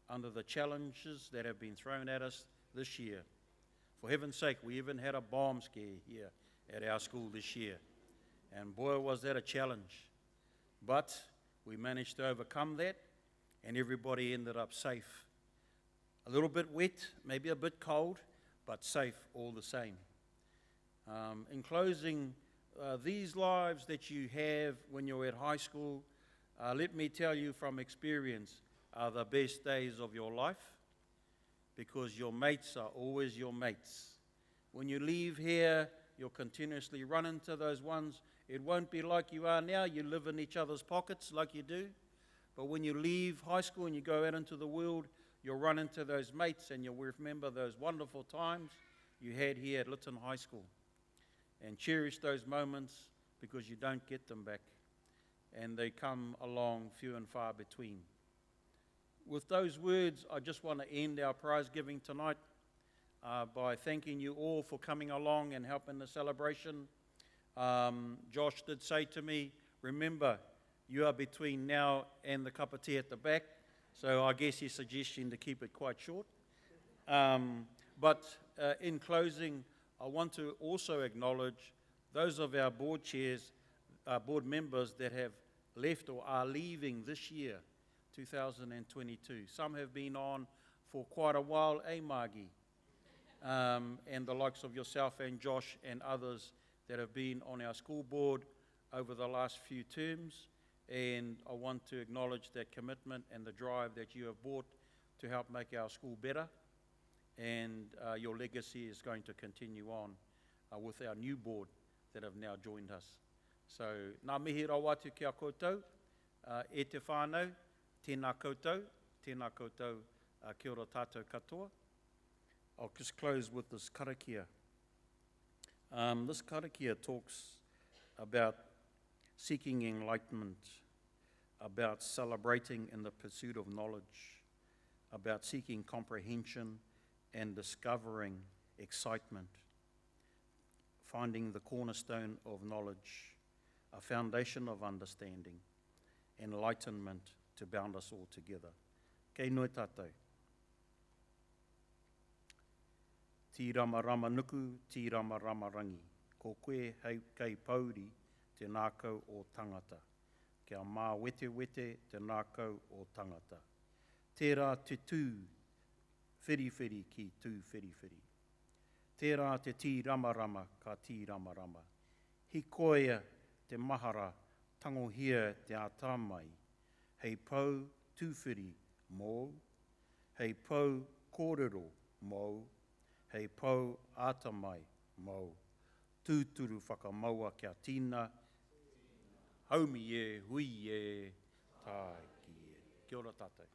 under the challenges that have been thrown at us this year. For heaven's sake, we even had a bomb scare here at our school this year. And boy, was that a challenge. But we managed to overcome that, and everybody ended up safe. A little bit wet, maybe a bit cold, but safe all the same. In closing, these lives that you have when you're at high school, let me tell you from experience, are the best days of your life, because your mates are always your mates. When you leave here, you'll continuously run into those ones. It won't be like you are now. You live in each other's pockets like you do. But when you leave high school and you go out into the world, you'll run into those mates and you'll remember those wonderful times you had here at Lytton High School. And cherish those moments, because you don't get them back. And they come along few and far between. With those words, I just want to end our prize giving tonight. by thanking you all for coming along and helping the celebration. Josh did say to me, remember, you are between now and the cup of tea at the back, so I guess he's suggesting to keep it quite short. But in closing, I want to also acknowledge those of our board chairs, board members that have left or are leaving this year, 2022. Some have been on for quite a while, Magi? And the likes of yourself and Josh and others that have been on our school board over the last few terms. And I want to acknowledge that commitment and the drive that you have brought to help make our school better. And your legacy is going to continue on with our new board that have now joined us. So, nā mihi rawatu kia koutou, e te whānau, tēnā koutou, kia ora tātou katoa. I'll just close with this Karakia. This Karakia talks about seeking enlightenment, about celebrating in the pursuit of knowledge, about seeking comprehension and discovering excitement, finding the cornerstone of knowledge, a foundation of understanding, enlightenment to bound us all together. Kei noi tātou. Tī rama rama nuku, tī rama rama rangi. Ko koe hei kei pōhiri te nākau o tangata. Kia mā wete wete te nākau o tangata. Tērā te tū whiri whiri ki tū whiri whiri. Tērā te tī rama rama ka tī rama rama. Hikoia te mahara tangohia te atamai. Hei pau tūwhiri mō. Hei pau kōrero mō. Hei pau atamai mō. Tūturu whakamaua kia tīna. Haumi e, hui e, tai ki e. Kia ora tātou.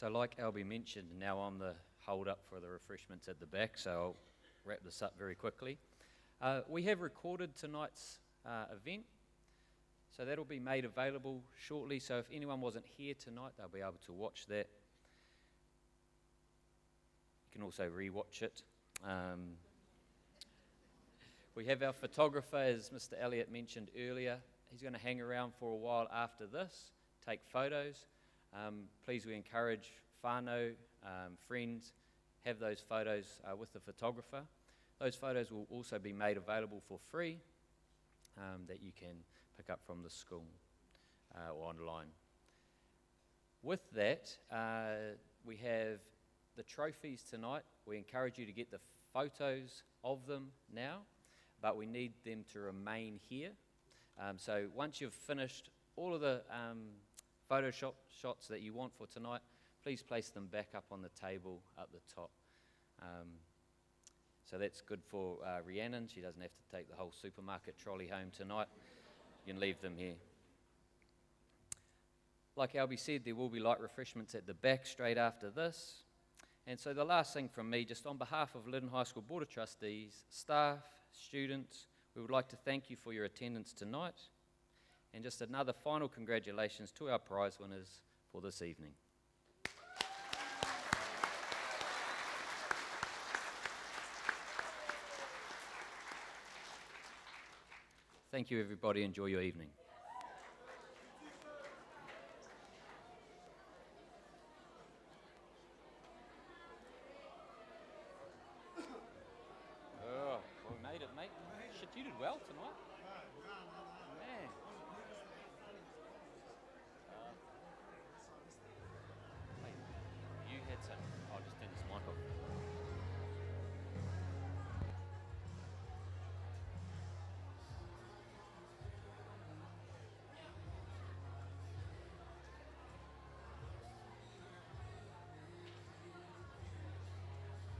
So like Albie mentioned, now I'm the hold up for the refreshments at the back, so I'll wrap this up very quickly. We have recorded tonight's event, so that'll be made available shortly, so if anyone wasn't here tonight, they'll be able to watch that. You can also re-watch it. We have our photographer, as Mr. Elliott mentioned earlier. He's going to hang around for a while after this, take photos. Please, we encourage whānau, friends, have those photos with the photographer. Those photos will also be made available for free that you can pick up from the school or online. With that, we have the trophies tonight. We encourage you to get the photos of them now, but we need them to remain here. So once you've finished all of the photo shots that you want for tonight, please place them back up on the table at the top. So that's good for Rhiannon. She doesn't have to take the whole supermarket trolley home tonight. You can leave them here. Like Albie said, there will be light refreshments at the back straight after this. And so the last thing from me, just on behalf of Lytton High School Board of Trustees, staff, students, we would like to thank you for your attendance tonight. And just another final congratulations to our prize winners for this evening. Thank you, everybody. Enjoy your evening.